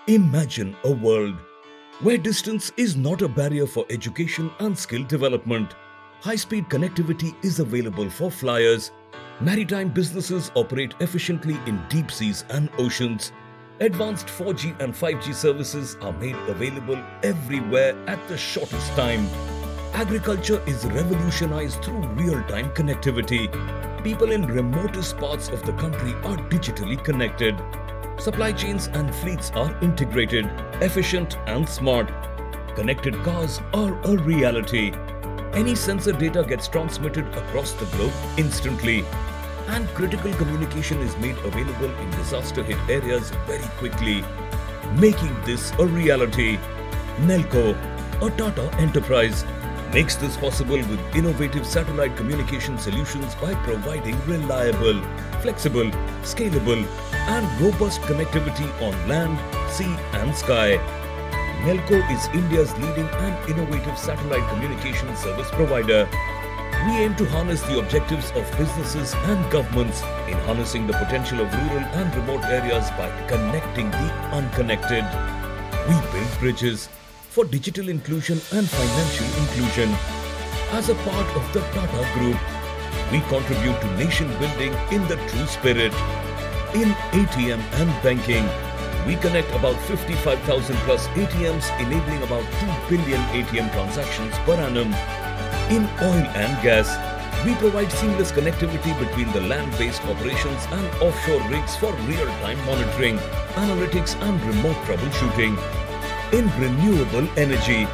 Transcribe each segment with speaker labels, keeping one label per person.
Speaker 1: Imagine a world where distance is not a barrier for education and skill development. High-speed connectivity is available for flyers. Maritime businesses operate efficiently in deep seas and oceans. Advanced 4G and 5G services are made available everywhere at the shortest time. Agriculture is revolutionized through real-time connectivity. People in remotest parts of the country are digitally connected. Supply chains and fleets are integrated, efficient and smart. Connected cars are a reality. Any sensor data gets transmitted across the globe instantly. And critical communication is made available in disaster-hit areas very quickly, making this a reality. NELCO, a Tata enterprise, makes this possible with innovative satellite communication solutions by providing reliable, flexible, scalable, and robust connectivity on land, sea, and sky. NELCO is India's leading and innovative satellite communication service provider. We aim to harness the objectives of businesses and governments in harnessing the potential of rural and remote areas by connecting the unconnected. We build bridges for digital inclusion and financial inclusion. As a part of the Tata Group, we contribute to nation building in the true spirit. In ATM and banking, we connect about 55,000 plus ATMs, enabling about 2 billion ATM transactions per annum. In oil and gas, we provide seamless connectivity between the land-based operations and offshore rigs for real-time monitoring, analytics and remote troubleshooting. In renewable energy,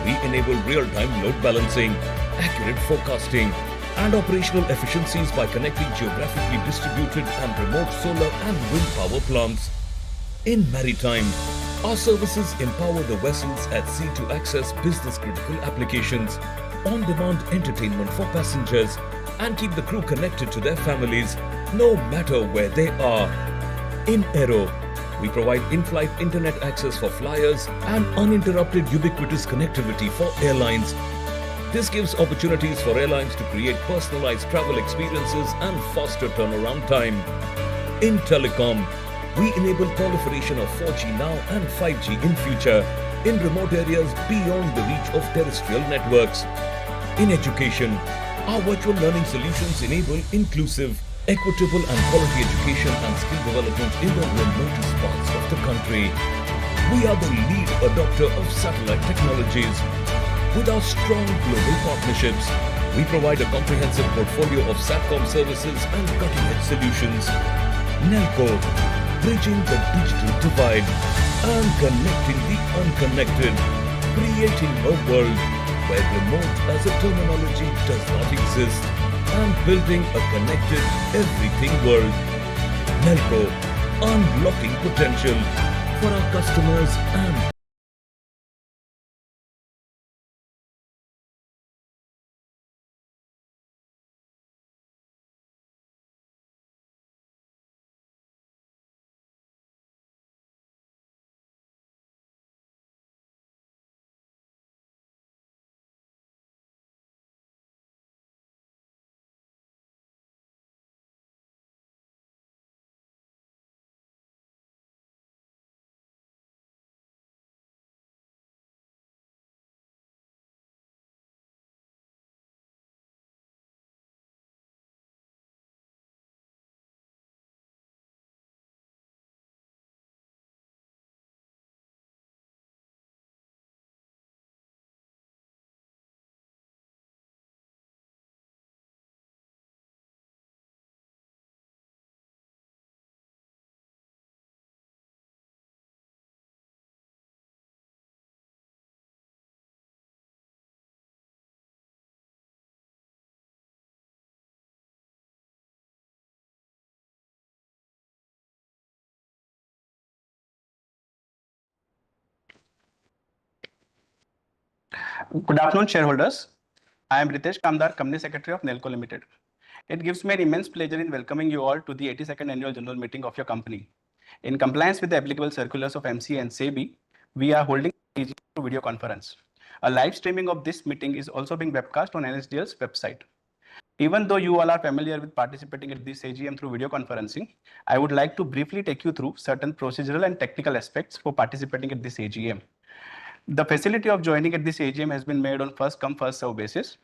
Speaker 1: we enable real-time load balancing, accurate forecasting, and operational efficiencies by connecting geographically distributed and remote solar and wind power plants. In maritime, our services empower the vessels at sea to access business-critical applications, on-demand entertainment for passengers, and keep the crew connected to their families, no matter where they are. In aero, we provide in-flight internet access for flyers and uninterrupted ubiquitous connectivity for airlines. This gives opportunities for airlines to create personalized travel experiences and faster turnaround time. In telecom, we enable proliferation of 4G now and 5G in future in remote areas beyond the reach of terrestrial networks. In education, our virtual learning solutions enable inclusive, equitable and quality education and skill development in the remotest parts of the country. We are the lead adopter of satellite technologies. With our strong global partnerships, we provide a comprehensive portfolio of SATCOM services and cutting-edge solutions. NELCO, bridging the digital divide and connecting the unconnected, creating a world where remote as a terminology does not exist, and building a connected everything world. NELCO, unlocking potential for our customers and
Speaker 2: Good afternoon, shareholders. I am Ritesh Kamdar, Company Secretary of NELCO Limited. It gives me an immense pleasure in welcoming you all to the 82nd Annual General Meeting of your company. In compliance with the applicable circulars of MC and SEBI, we are holding a video conference. A live streaming of this meeting is also being webcast on NSDL's website. Even though you all are familiar with participating at this AGM through video conferencing, I would like to briefly take you through certain procedural and technical aspects for participating at this AGM. The facility of joining at this AGM has been made on first come first serve basis.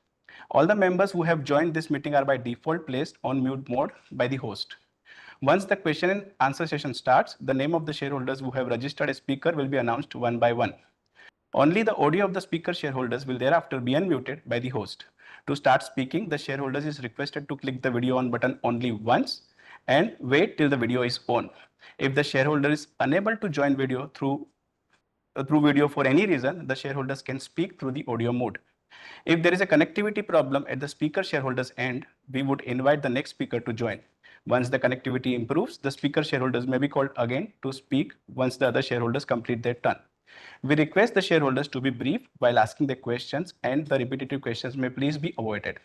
Speaker 2: All the members who have joined this meeting are by default placed on mute mode by the host. Once the question and answer session starts, the name of the shareholders who have registered as speaker will be announced one by one. Only the audio of the speaker shareholders will thereafter be unmuted by the host. To start speaking, the shareholders is requested to click the video on button only once and wait till the video is on. If the shareholder is unable to join video through video for any reason, the shareholders can speak through the audio mode. If there is a connectivity problem at the speaker shareholders end, we would invite the next speaker to join. Once the connectivity improves, the speaker shareholders may be called again to speak once the other shareholders complete their turn. We request the shareholders to be brief while asking their questions, and the repetitive questions may please be avoided.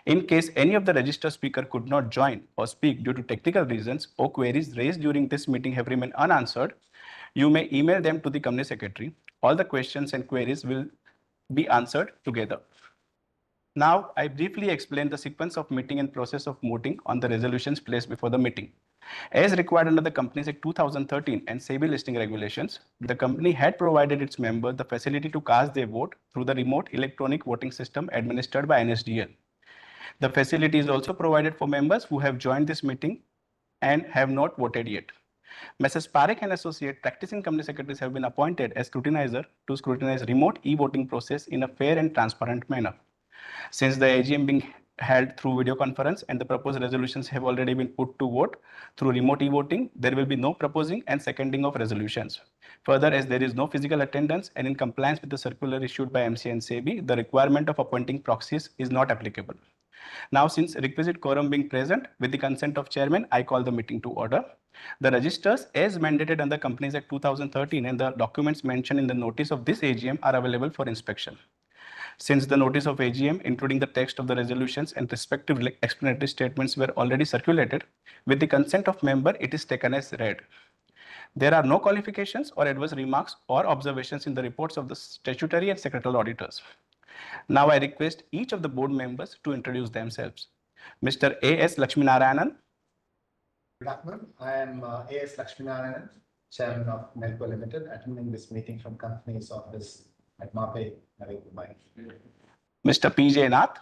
Speaker 2: In case any of the registered speaker could not join or speak due to technical reasons or queries raised during this meeting have remained unanswered, you may email them to the company secretary. All the questions and queries will be answered together. Now, I briefly explain the sequence of meeting and process of voting on the resolutions placed before the meeting. As required under the Companies Act 2013 and SEBI listing regulations, the company had provided its members the facility to cast their vote through the remote electronic voting system administered by NSDL. The facility is also provided for members who have joined this meeting and have not voted yet. Messrs. Parekh and Associate practicing company secretaries have been appointed as scrutinizer to scrutinize remote e-voting process in a fair and transparent manner. Since the AGM being held through video conference and the proposed resolutions have already been put to vote through remote e-voting, there will be no proposing and seconding of resolutions. Further, as there is no physical attendance and in compliance with the circular issued by MC and SEBI, the requirement of appointing proxies is not applicable. Now, since requisite quorum being present, with the consent of chairman, I call the meeting to order. The registers, as mandated under Companies Act 2013, and the documents mentioned in the notice of this AGM are available for inspection. Since the notice of AGM, including the text of the resolutions and respective explanatory statements, were already circulated, with the consent of member, it is taken as read. There are no qualifications or adverse remarks or observations in the reports of the statutory and secretarial auditors. Now I request each of the board members to introduce themselves. Mr. A.S. Lakshminarayanan.
Speaker 3: Good afternoon. I am A.S. Lakshminarayanan, Chairman of NELCO Limited, attending this meeting from company's office at Mape, Navi Mumbai.
Speaker 2: Mr. P.J. Nath.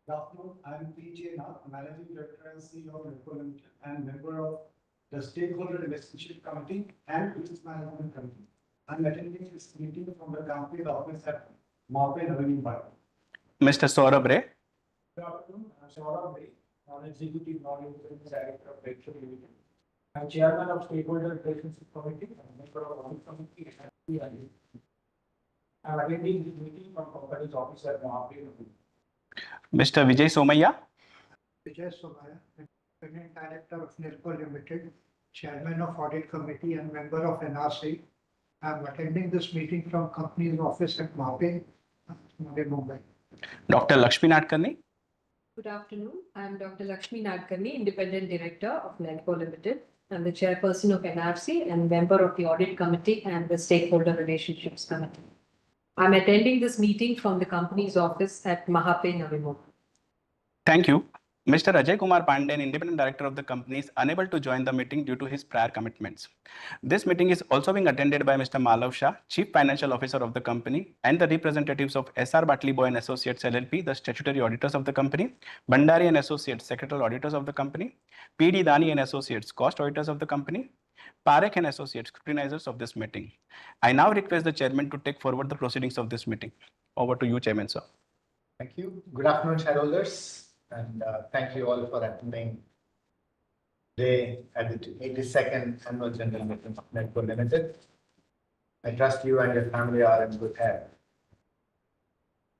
Speaker 4: Good afternoon. I am P.J. Nath, Managing Director and CEO of NELCO Limited and member of the Stakeholder Relationship Committee and Business Management Committee. I am attending this meeting from the company's office at Mape, Navi Mumbai.
Speaker 2: Mr. Saurabh Ray.
Speaker 4: Good afternoon. I am Saurabh Ray, Non-Executive Non-Executive Director of NELCO Limited. I am Chairman of Stakeholder Relationship Committee and member of Audit Committee and PIA. I am attending this meeting from company's office at Mape, Navi Mumbai.
Speaker 2: Mr. Vijay Somaya.
Speaker 5: Vijay Somaya, Independent Director of NELCO Limited, Chairman of Audit Committee and member of NRC. I am attending this meeting from company's office at Mape, Navi Mumbai.
Speaker 2: Dr. Lakshmi Nadkarni.
Speaker 6: Good afternoon. I am Dr. Lakshmi Nadkarni, Independent Director of NELCO Limited. I am the Chairperson of NRC and member of the Audit Committee and the Stakeholder Relationships Committee. I am attending this meeting from the company's office at Mahape, Navi Mumbai.
Speaker 2: Thank you. Mr. Ajay Kumar Pandey, Independent Director of the company, is unable to join the meeting due to his prior commitments. This meeting is also being attended by Mr. Malav Shah, Chief Financial Officer of the company, and the representatives of S.R. Batliboy and Associates LLP, the statutory auditors of the company, Bandari and Associates, secretarial auditors of the company, P.D. Dani and Associates, cost auditors of the company, Parekh and Associates, scrutinizers of this meeting. I now request the chairman to take forward the proceedings of this meeting. Over to you, Chairman, sir.
Speaker 3: Thank you. Good afternoon, shareholders, and thank you all for attending today at the 82nd Annual General Meeting of NELCO Limited. I trust you and your family are in good health.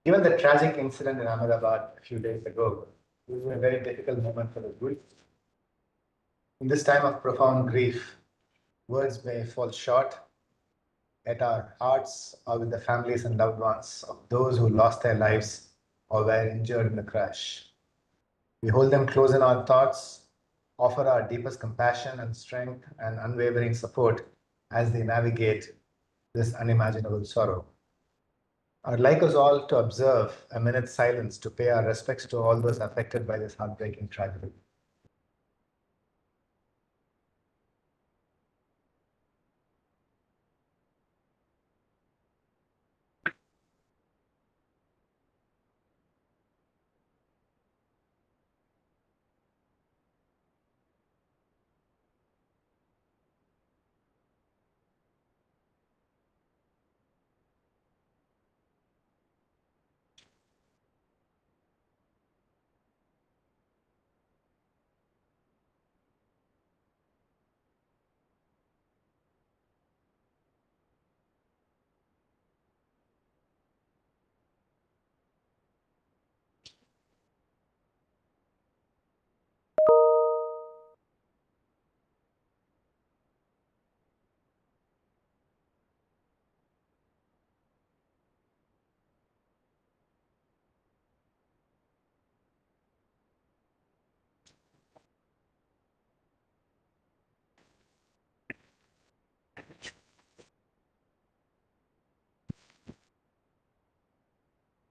Speaker 3: Given the tragic incident in Ahmedabad a few days ago, this is a very difficult moment for the group. In this time of profound grief, words may fall short, yet our hearts are with the families and loved ones of those who lost their lives or were injured in the crash. We hold them close in our thoughts, offer our deepest compassion and strength and unwavering support as they navigate this unimaginable sorrow. I'd like us all to observe a minute's silence to pay our respects to all those affected by this heartbreaking tragedy.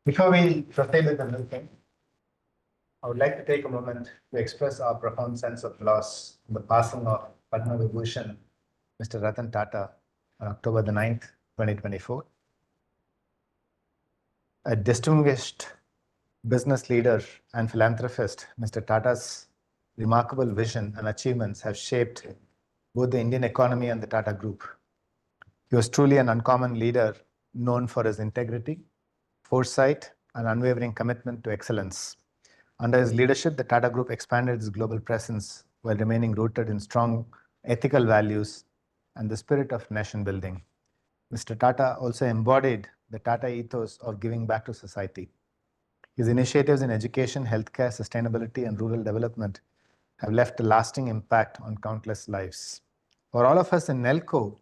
Speaker 3: Before we proceed with the meeting, I would like to take a moment to express our profound sense of loss in the passing of Padma Vibhushan, Mr. Ratan Tata, on October the 9th, 2024. A distinguished business leader and philanthropist, Mr. Tata's remarkable vision and achievements have shaped both the Indian economy and the Tata Group. He was truly an uncommon leader, known for his integrity, foresight, and unwavering commitment to excellence. Under his leadership, the Tata Group expanded its global presence while remaining rooted in strong ethical values and the spirit of nation building. Mr. Tata also embodied the Tata ethos of giving back to society. His initiatives in education, healthcare, sustainability, and rural development have left a lasting impact on countless lives. For all of us in NELCO,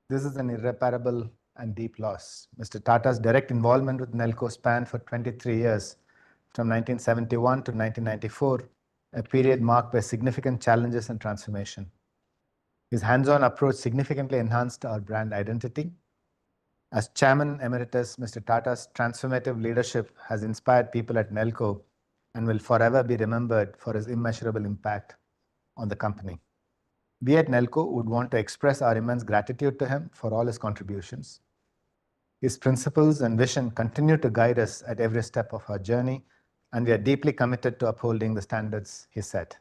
Speaker 3: this is an irreparable and deep loss. Mr. Tata's direct involvement with NELCO spanned for 23 years, from 1971 to 1994, a period marked by significant challenges and transformation. His hands-on approach significantly enhanced our brand identity. As Chairman Emeritus, Mr. Tata's transformative leadership has inspired people at NELCO and will forever be remembered for his immeasurable impact on the company. We at NELCO would want to express our immense gratitude to him for all his contributions. His principles and vision continue to guide us at every step of our journey, and we are deeply committed to upholding the standards he set.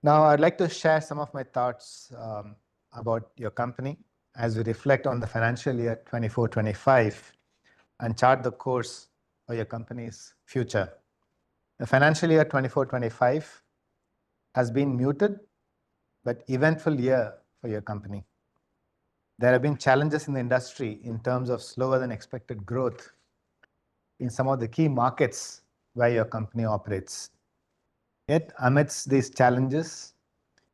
Speaker 3: Now, I'd like to share some of my thoughts about your company as we reflect on the financial year 24-25 and chart the course for your company's future. The financial year 24-25 has been muted but eventful year for your company. There have been challenges in the industry in terms of slower than expected growth in some of the key markets where your company operates. Yet, amidst these challenges,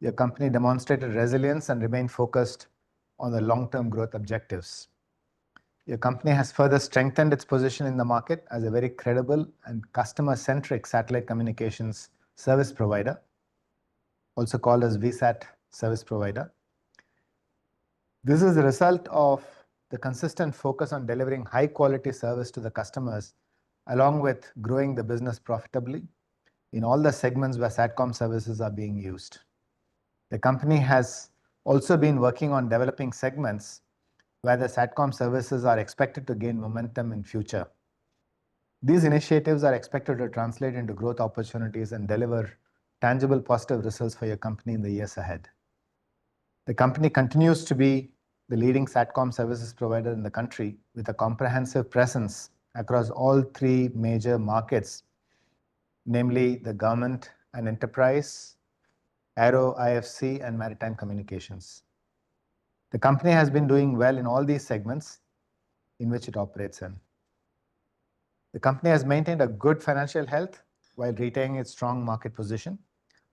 Speaker 3: your company demonstrated resilience and remained focused on the long-term growth objectives. Your company has further strengthened its position in the market as a very credible and customer-centric satellite communications service provider, also called as VSAT service provider. This is a result of the consistent focus on delivering high-quality service to the customers, along with growing the business profitably in all the segments where SATCOM services are being used. The company has also been working on developing segments where the SATCOM services are expected to gain momentum in future. These initiatives are expected to translate into growth opportunities and deliver tangible positive results for your company in the years ahead. The company continues to be the leading SATCOM services provider in the country with a comprehensive presence across all three major markets, namely the government and enterprise, aero, IFC, and maritime communications. The company has been doing well in all these segments in which it operates in. The company has maintained a good financial health while retaining its strong market position.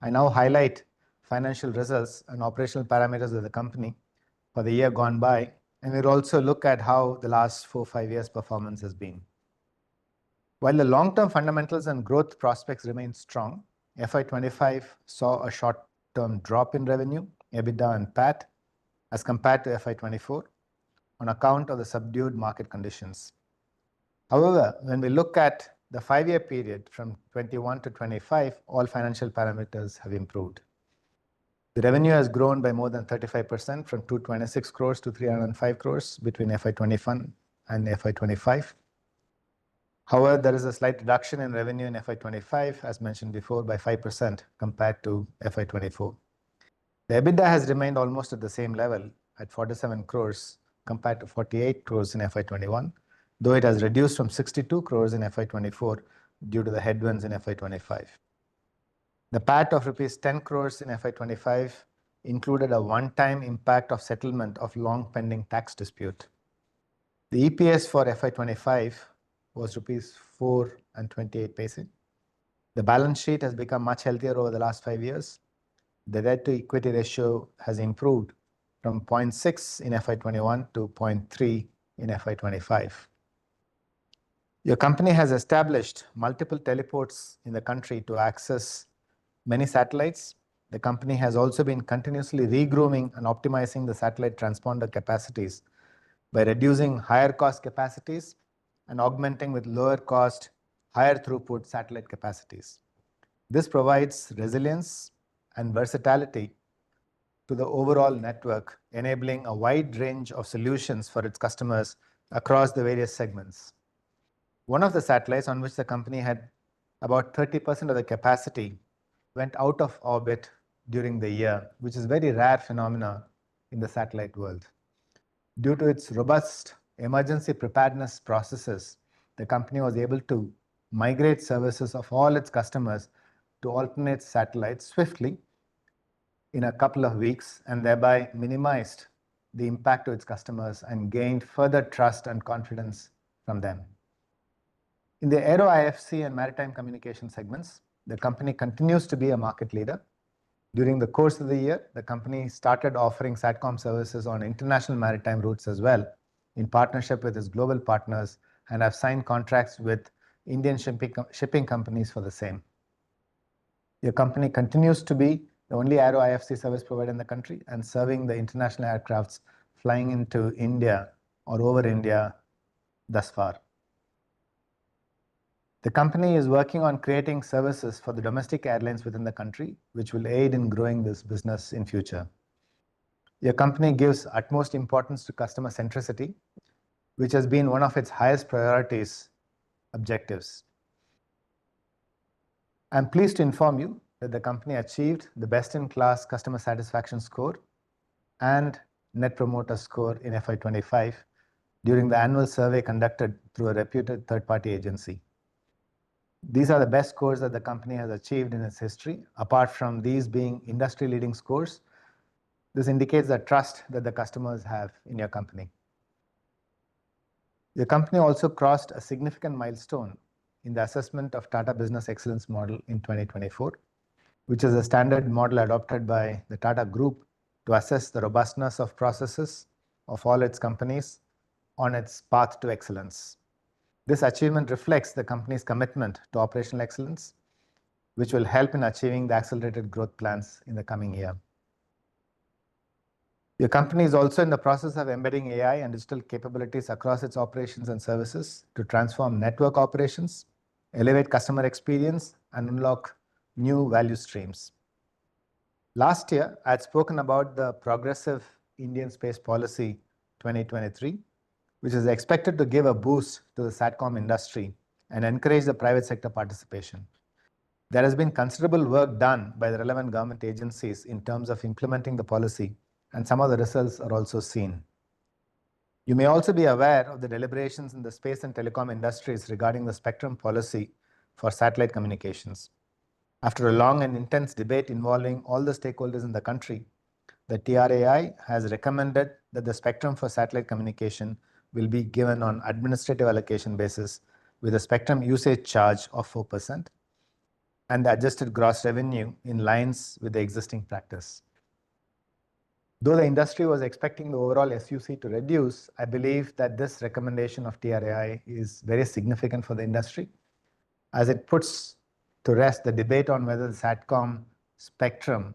Speaker 3: I now highlight financial results and operational parameters of the company for the year gone by, and we'll also look at how the last 4-5 years' performance has been. While the long-term fundamentals and growth prospects remain strong, FY25 saw a short-term drop in revenue, EBITDA and PAT as compared to FY24. on account of the subdued market conditions. However, when we look at the 5-year period from 21 to 25, all financial parameters have improved. The revenue has grown by more than 35% from 226 crores to 305 crores between FY21 and FY25. However, there is a slight reduction in revenue in FY25, as mentioned before, by 5% compared to FY24. The EBITDA has remained almost at the same level at 47 crores compared to 48 crores in FY21, though it has reduced from 62 crores in FY24 due to the headwinds in FY25. The PAT of rupees 10 crores in FY25 included a one-time impact of settlement of long-pending tax dispute. The EPS for FY25 was rupees 4 and 28 paise. The balance sheet has become much healthier over the last 5 years. The debt-to-equity ratio has improved from 0.6 in FY21 to 0.3 in FY25. Your company has established multiple teleports in the country to access many satellites. The company has also been continuously regrooming and optimizing the satellite transponder capacities by reducing higher cost capacities and augmenting with lower cost, higher throughput satellite capacities. This provides resilience and versatility to the overall network, enabling a wide range of solutions for its customers across the various segments. One of the satellites on which the company had about 30% of the capacity went out of orbit during the year, which is a very rare phenomena in the satellite world. Due to its robust emergency preparedness processes, the company was able to migrate services of all its customers to alternate satellites swiftly in a couple of weeks, and thereby minimized the impact to its customers and gained further trust and confidence from them. In the Aero IFC and maritime communication segments, the company continues to be a market leader. During the course of the year, the company started offering SATCOM services on international maritime routes as well, in partnership with its global partners, and have signed contracts with Indian shipping companies for the same. Your company continues to be the only Aero IFC service provider in the country and serving the international aircrafts flying into India or over India thus far. The company is working on creating services for the domestic airlines within the country, which will aid in growing this business in future. Your company gives utmost importance to customer centricity, which has been one of its highest priorities objectives. I'm pleased to inform you that the company achieved the best-in-class customer satisfaction score and net promoter score in FY25 during the annual survey conducted through a reputed third-party agency. These are the best scores that the company has achieved in its history. Apart from these being industry-leading scores, this indicates the trust that the customers have in your company. Your company also crossed a significant milestone in the assessment of Tata Business Excellence Model in 2024, which is a standard model adopted by the Tata Group to assess the robustness of processes of all its companies on its path to excellence. This achievement reflects the company's commitment to operational excellence, which will help in achieving the accelerated growth plans in the coming year. Your company is also in the process of embedding AI and digital capabilities across its operations and services to transform network operations, elevate customer experience, and unlock new value streams. Last year, I had spoken about the Progressive Indian Space Policy 2023, which is expected to give a boost to the SATCOM industry and encourage the private sector participation. There has been considerable work done by the relevant government agencies in terms of implementing the policy, and some of the results are also seen. You may also be aware of the deliberations in the space and telecom industries regarding the spectrum policy for satellite communications. After a long and intense debate involving all the stakeholders in the country, the TRAI has recommended that the spectrum for satellite communication will be given on administrative allocation basis with a spectrum usage charge of 4% and the adjusted gross revenue in lines with the existing practice. Though the industry was expecting the overall SUC to reduce, I believe that this recommendation of TRAI is very significant for the industry, as it puts to rest the debate on whether the SATCOM spectrum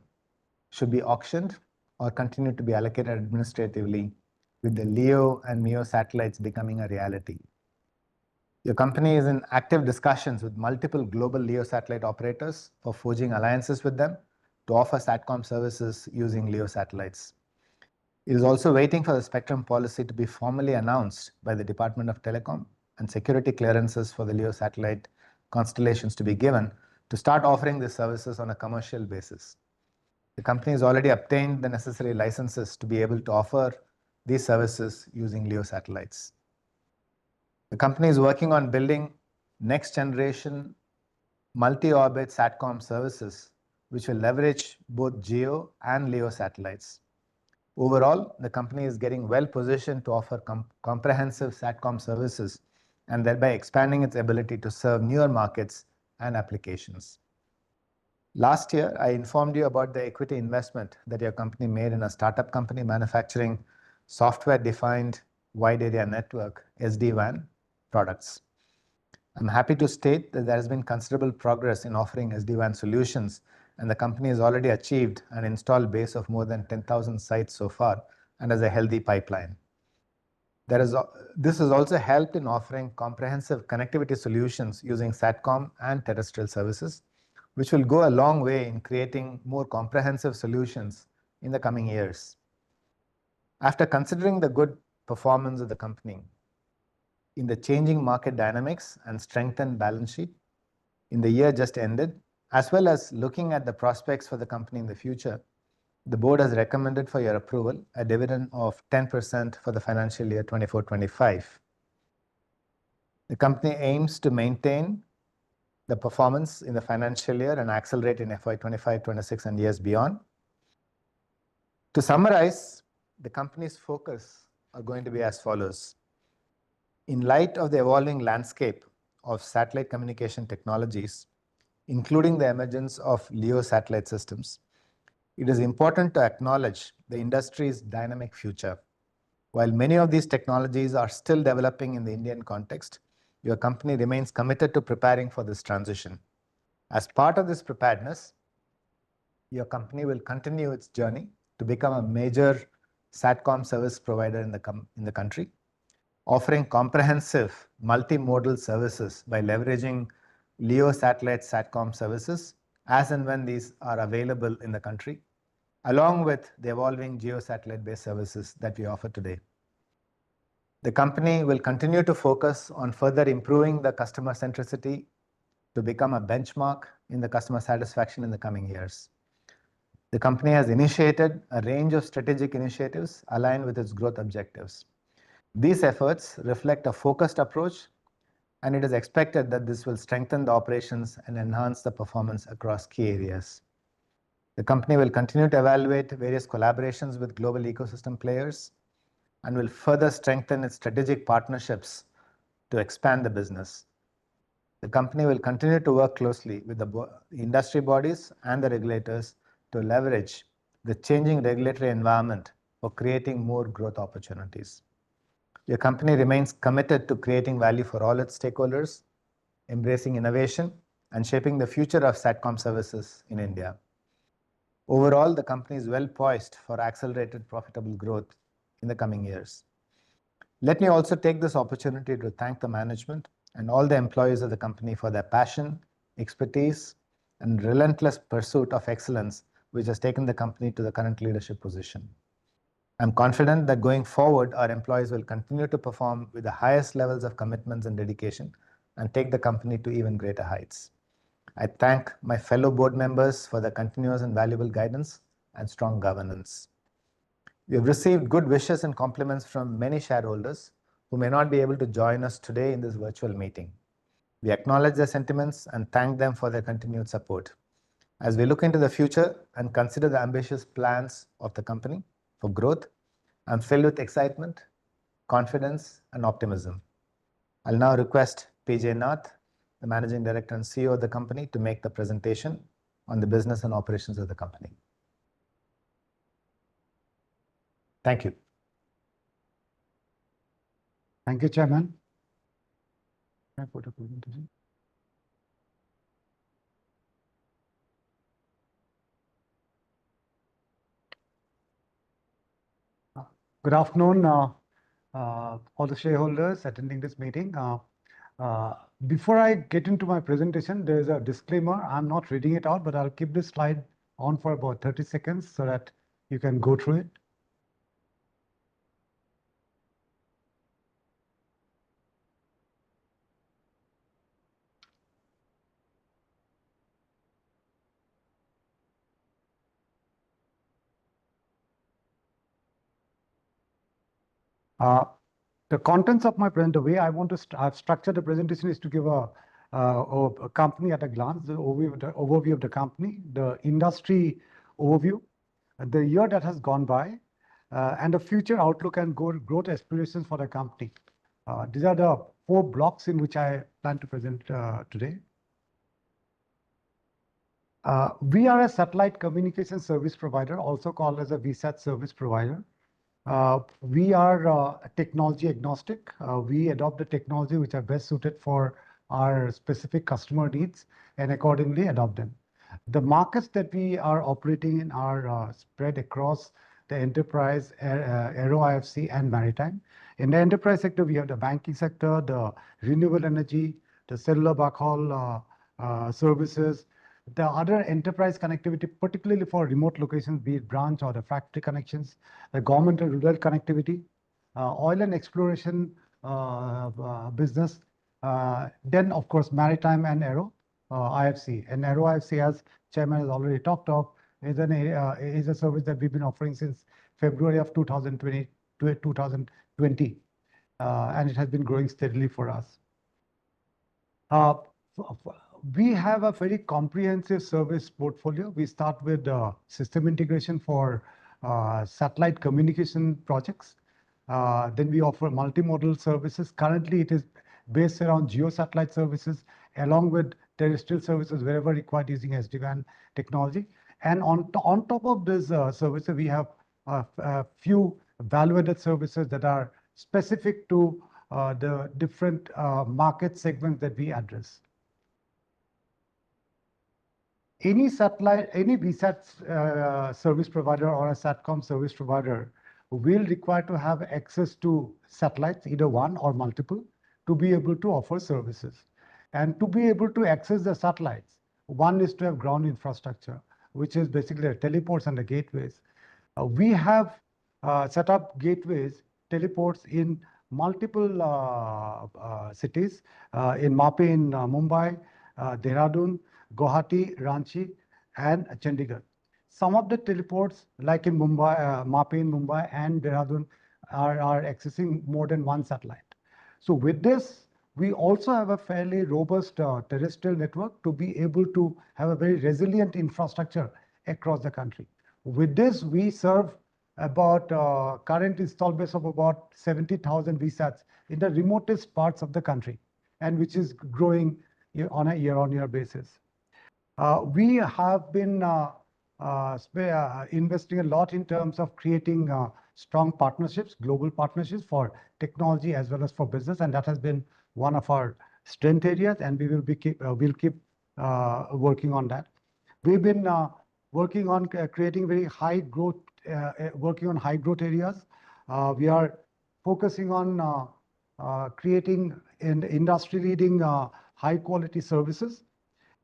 Speaker 3: should be auctioned or continue to be allocated administratively with the LEO and MEO satellites becoming a reality. Your company is in active discussions with multiple global LEO satellite operators for forging alliances with them to offer SATCOM services using LEO satellites. It is also waiting for the spectrum policy to be formally announced by the Department of Telecom and security clearances for the LEO satellite constellations to be given to start offering these services on a commercial basis. The company has already obtained the necessary licenses to be able to offer these services using LEO satellites. The company is working on building next generation multi-orbit SATCOM services, which will leverage both GEO and LEO satellites. Overall, the company is getting well positioned to offer comprehensive SATCOM services and thereby expanding its ability to serve newer markets and applications. Last year, I informed you about the equity investment that your company made in a startup company manufacturing software-defined wide area network SD-WAN products. I'm happy to state that there has been considerable progress in offering SD-WAN solutions, and the company has already achieved an installed base of more than 10,000 sites so far and has a healthy pipeline. This has also helped in offering comprehensive connectivity solutions using SATCOM and terrestrial services, which will go a long way in creating more comprehensive solutions in the coming years. After considering the good performance of the company in the changing market dynamics and strengthened balance sheet in the year just ended, as well as looking at the prospects for the company in the future, the board has recommended for your approval a dividend of 10% for the financial year 24-25. The company aims to maintain the performance in the financial year and accelerate in FY 25-26 and years beyond. To summarize, the company's focus are going to be as follows. In light of the evolving landscape of satellite communication technologies, including the emergence of LEO satellite systems, it is important to acknowledge the industry's dynamic future. While many of these technologies are still developing in the Indian context, your company remains committed to preparing for this transition. As part of this preparedness, your company will continue its journey to become a major SATCOM service provider in the country, offering comprehensive multimodal services by leveraging LEO satellite SATCOM services as and when these are available in the country, along with the evolving GEO satellite-based services that we offer today. The company will continue to focus on further improving the customer centricity to become a benchmark in the customer satisfaction in the coming years. The company has initiated a range of strategic initiatives aligned with its growth objectives. These efforts reflect a focused approach, and it is expected that this will strengthen the operations and enhance the performance across key areas. The company will continue to evaluate various collaborations with global ecosystem players and will further strengthen its strategic partnerships to expand the business. The company will continue to work closely with the industry bodies and the regulators to leverage the changing regulatory environment for creating more growth opportunities. Your company remains committed to creating value for all its stakeholders, embracing innovation, and shaping the future of SATCOM services in India. Overall, the company is well poised for accelerated profitable growth in the coming years. Let me also take this opportunity to thank the management and all the employees of the company for their passion, expertise, and relentless pursuit of excellence, which has taken the company to the current leadership position. I'm confident that going forward, our employees will continue to perform with the highest levels of commitments and dedication and take the company to even greater heights. I thank my fellow board members for their continuous and valuable guidance and strong governance. We have received good wishes and compliments from many shareholders who may not be able to join us today in this virtual meeting. We acknowledge their sentiments and thank them for their continued support. As we look into the future and consider the ambitious plans of the company for growth, I'm filled with excitement, confidence, and optimism. I'll now request PJ Nath, the Managing Director and CEO of the company, to make the presentation on the business and operations of the company. Thank you.
Speaker 7: Thank you, Chairman. Can I put a presentation? Good afternoon, all the shareholders attending this meeting. Before I get into my presentation, there is a disclaimer. I'm not reading it out, but I'll keep this slide on for about 30 seconds so that you can go through it. The contents of my presentation, the way I want to I've structured the presentation is to give a company at a glance, the overview of the company, the industry overview, the year that has gone by, and the future outlook and growth aspirations for the company. These are the 4 blocks in which I plan to present today. We are a satellite communication service provider, also called as a VSAT service provider. We are technology agnostic. We adopt the technology which are best suited for our specific customer needs and accordingly adopt them. The markets that we are operating in are spread across the enterprise, aero IFC and maritime. In the enterprise sector, we have the banking sector, the renewable energy, the cellular backhaul services, the other enterprise connectivity, particularly for remote locations, be it branch or the factory connections, the government and rural connectivity, oil and exploration business, then of course maritime and aero IFC. And aero IFC, as Chairman has already talked of, is a service that we've been offering since February of 2020, and it has been growing steadily for us. We have a very comprehensive service portfolio. We start with system integration for satellite communication projects. Then we offer multimodal services. Currently, it is based around geo-satellite services along with terrestrial services wherever required using SD-WAN technology. And on top of this services, we have a few value-added services that are specific to the different market segments that we address. Any VSAT service provider or a SATCOM service provider will require to have access to satellites, either one or multiple, to be able to offer services. And to be able to access the satellites, one is to have ground infrastructure, which is basically the teleports and the gateways. We have set up gateways, teleports in multiple cities, in MAPE in Mumbai, Dehradun, Guwahati, Ranchi, and Chandigarh. Some of the teleports, like in Mumbai, MAPE in Mumbai and Dehradun, are accessing more than one satellite. So with this, we also have a fairly robust terrestrial network to be able to have a very resilient infrastructure across the country. With this, we serve about current install base of about 70,000 VSATs in the remotest parts of the country, and which is growing on a year-on-year basis. We have been investing a lot in terms of creating strong partnerships, global partnerships for technology as well as for business, and that has been one of our strength areas, and we will we'll keep working on that. We've been working on creating very high growth, working on high growth areas. We are focusing on creating industry leading high quality services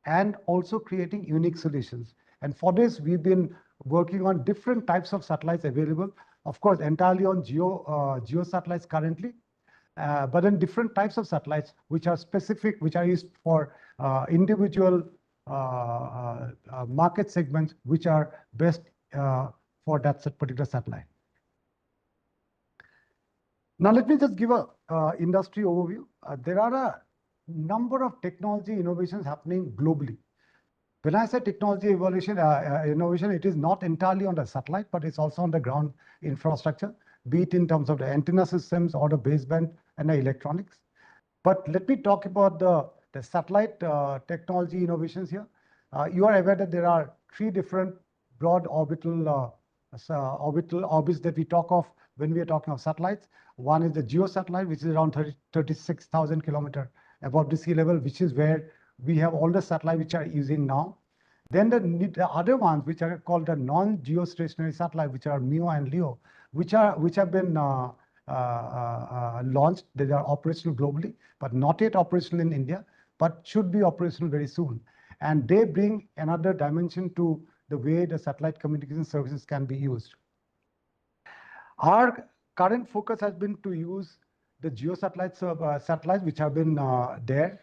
Speaker 7: and also creating unique solutions. And for this, we've been working on different types of satellites available, of course, entirely on geo satellites currently, but then different types of satellites which are specific, which are used for individual market segments, which are best for that particular satellite. Now, let me just give a industry overview. There are a number of technology innovations happening globally. When I say technology innovation, it is not entirely on the satellite, but it's also on the ground infrastructure, be it in terms of the antenna systems or the baseband and the electronics. But let me talk about the satellite technology innovations here. You are aware that there are 3 different broad orbital orbits that we talk of when we are talking of satellites. One is the geo satellite, which is around 36,000 kilometers above the sea level, which is where we have all the satellites which are using now. Then the other ones, which are called the non-geostationary satellite, which are MEO and LEO, which have been launched. They are operational globally, but not yet operational in India, but should be operational very soon. And they bring another dimension to the way the satellite communication services can be used. Our current focus has been to use the geo satellites which have been there.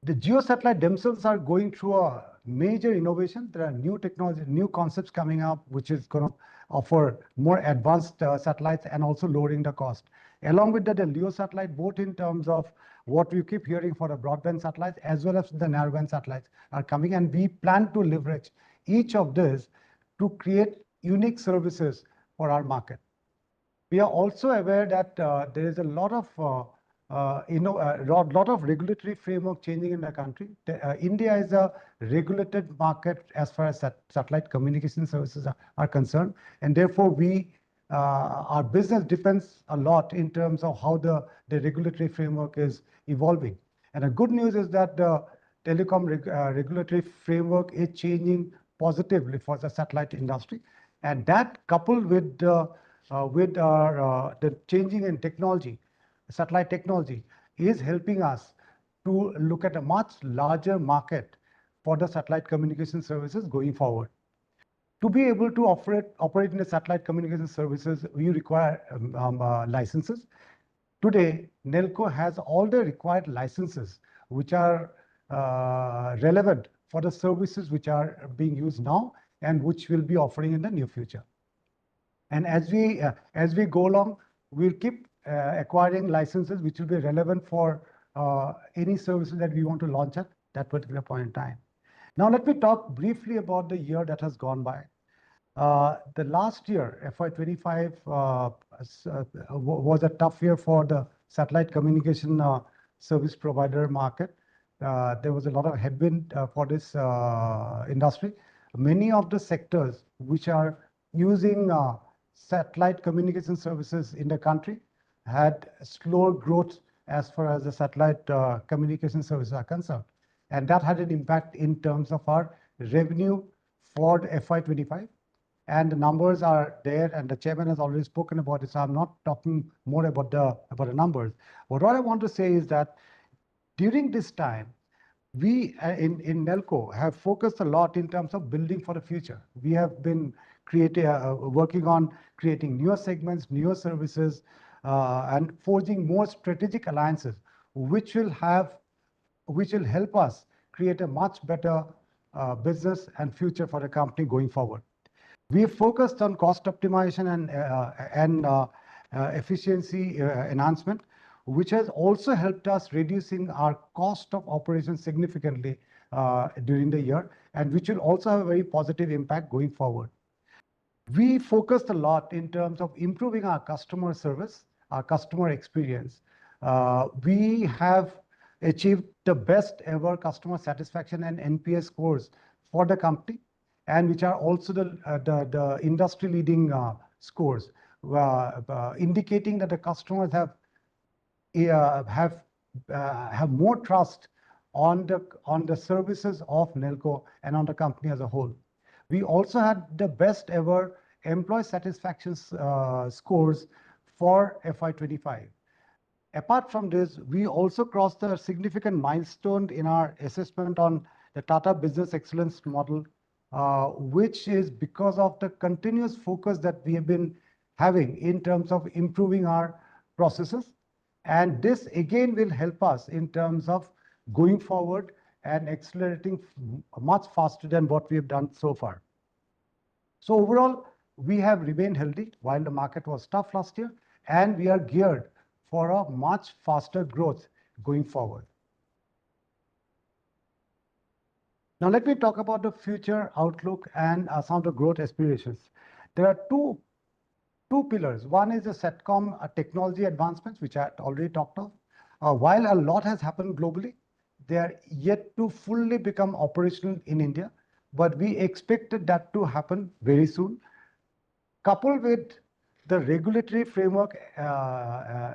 Speaker 7: The geo satellites themselves are going through a major innovation. There are new technology, new concepts coming up, which is going to offer more advanced satellites and also lowering the cost. Along with that, the LEO satellite, both in terms of what we keep hearing for the broadband satellites as well as the narrowband satellites are coming, and we plan to leverage each of these to create unique services for our market. We are also aware that there is a lot of regulatory framework changing in the country. India is a regulated market as far as satellite communication services are concerned, and therefore our business depends a lot in terms of how the regulatory framework is evolving. And the good news is that the telecom regulatory framework is changing positively for the satellite industry, and that coupled with the changing in technology, satellite technology, is helping us to look at a much larger market for the satellite communication services going forward. To be able to operate in the satellite communication services, we require licenses. Today, NELCO has all the required licenses which are relevant for the services which are being used now and which will be offering in the near future. And as we go along, we'll keep acquiring licenses which will be relevant for any services that we want to launch at that particular point in time. Now, let me talk briefly about the year that has gone by. The last year, FY25, was a tough year for the satellite communication service provider market. There was a lot of headwind for this industry. Many of the sectors which are using satellite communication services in the country had slower growth as far as the satellite communication services are concerned. And that had an impact in terms of our revenue for the FY25. And the numbers are there, and the chairman has already spoken about it, so I'm not talking more about the numbers. But what I want to say is that during this time, we in NELCO have focused a lot in terms of building for the future. We have been working on creating newer segments, newer services, and forging more strategic alliances, which will help us create a much better business and future for the company going forward. We have focused on cost optimization and efficiency enhancement, which has also helped us reducing our cost of operations significantly during the year, and which will also have a very positive impact going forward. We focused a lot in terms of improving our customer service, our customer experience. We have achieved the best ever customer satisfaction and NPS scores for the company, and which are also the industry leading scores, indicating that the customers have more trust on the services of NELCO and on the company as a whole. We also had the best ever employee satisfaction scores for FY25. Apart from this, we also crossed a significant milestone in our assessment on the Tata Business Excellence model, which is because of the continuous focus that we have been having in terms of improving our processes. And this again will help us in terms of going forward and accelerating much faster than what we have done so far. So overall, we have remained healthy while the market was tough last year, and we are geared for a much faster growth going forward. Now, let me talk about the future outlook and some of the growth aspirations. There are two pillars. One is the SATCOM technology advancements, which I already talked of. While a lot has happened globally, they are yet to fully become operational in India, but we expected that to happen very soon. Coupled with the regulatory framework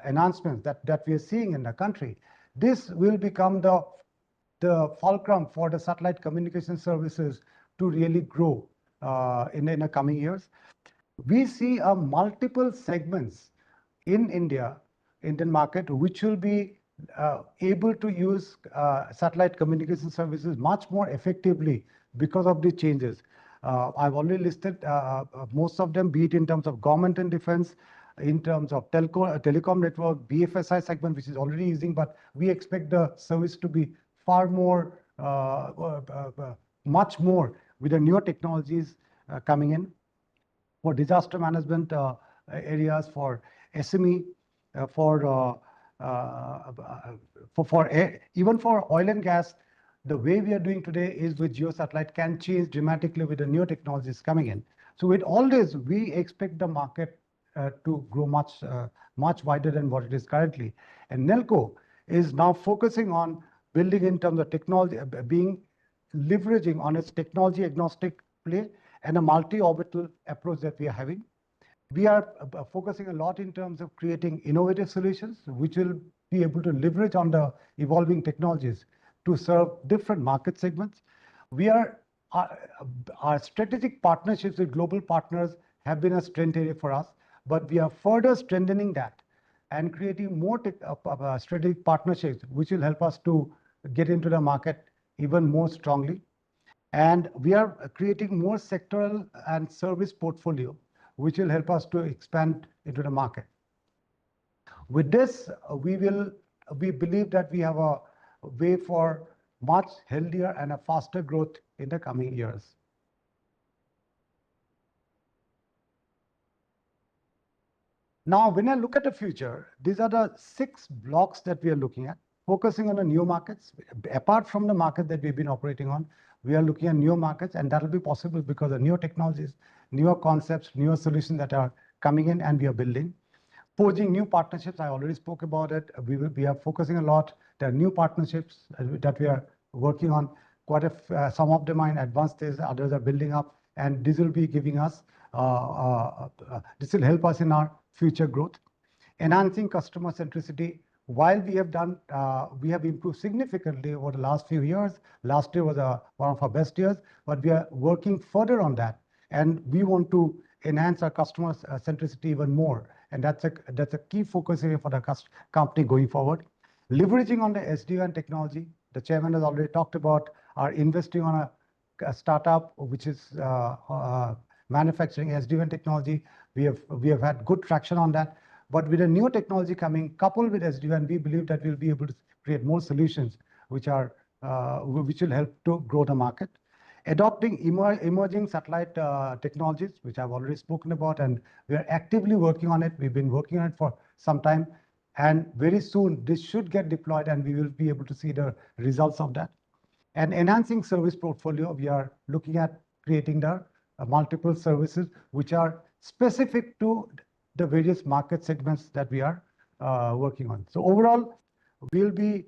Speaker 7: enhancements that we are seeing in the country, this will become the fulcrum for the satellite communication services to really grow in the coming years. We see multiple segments in Indian market, which will be able to use satellite communication services much more effectively because of the changes. I've already listed most of them, be it in terms of government and defense, in terms of telecom network, BFSI segment, which is already using, but we expect the service to be far more, much more with the newer technologies coming in for disaster management areas, for SME, even for oil and gas. The way we are doing today is with geosatellite can change dramatically with the new technologies coming in. So with all this, we expect the market to grow much wider than what it is currently. And NELCO is now focusing on building in terms of technology, leveraging on its technology agnostic play and a multi-orbital approach that we are having. We are focusing a lot in terms of creating innovative solutions, which will be able to leverage on the evolving technologies to serve different market segments. Our strategic partnerships with global partners have been a strength area for us, but we are further strengthening that and creating more strategic partnerships, which will help us to get into the market even more strongly. And we are creating more sectoral and service portfolio, which will help us to expand into the market. With this, we believe that we have a way for much healthier and a faster growth in the coming years. Now, when I look at the future, these are the 6 blocks that we are looking at, focusing on the new markets. Apart from the market that we've been operating on, we are looking at new markets, and that will be possible because of newer technologies, newer concepts, newer solutions that are coming in and we are building. Forging new partnerships, I already spoke about it. We are focusing a lot. There are new partnerships that we are working on. Some of them are in advanced stage, others are building up, and this will be giving us, this will help us in our future growth. Enhancing customer centricity. While we have improved significantly over the last few years. Last year was one of our best years, but we are working further on that, and we want to enhance our customer centricity even more. And that's a key focus area for the company going forward. Leveraging on the SD-WAN technology. The chairman has already talked about our investing on a startup which is manufacturing SD-WAN technology. We have had good traction on that. But with a new technology coming, coupled with SD-WAN, we believe that we'll be able to create more solutions which will help to grow the market. Adopting emerging satellite technologies, which I've already spoken about, and we are actively working on it. We've been working on it for some time, and very soon this should get deployed and we will be able to see the results of that. And enhancing service portfolio, we are looking at creating the multiple services which are specific to the various market segments that we are working on. So overall, we'll be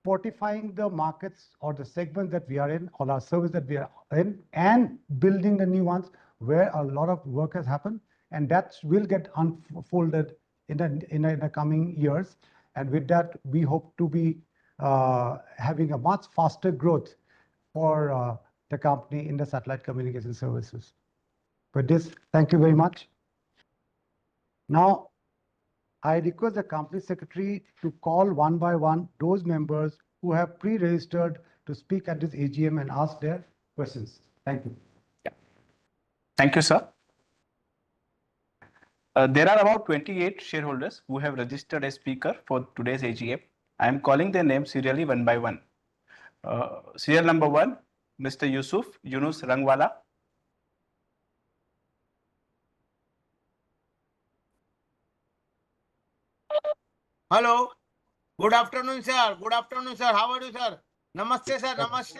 Speaker 7: fortifying the markets or the segment that we are in, or our service that we are in, and building the new ones where a lot of work has happened, and that will get unfolded in the coming years. And with that, we hope to be having a much faster growth for the company in the satellite communication services. With this, thank you very much. Now, I request the company secretary to call one by one those members who have pre-registered to speak at this AGM and ask their questions. Thank you.
Speaker 2: Yeah. Thank you, sir. There are about 28 shareholders who have registered as speaker for today's AGM. I am calling their names serially one by one. Serial number 1, Mr. Yunus Rangwala.
Speaker 8: Hello. Good afternoon, sir. Good afternoon, sir. How are you, sir? Namaste, sir. Namaste.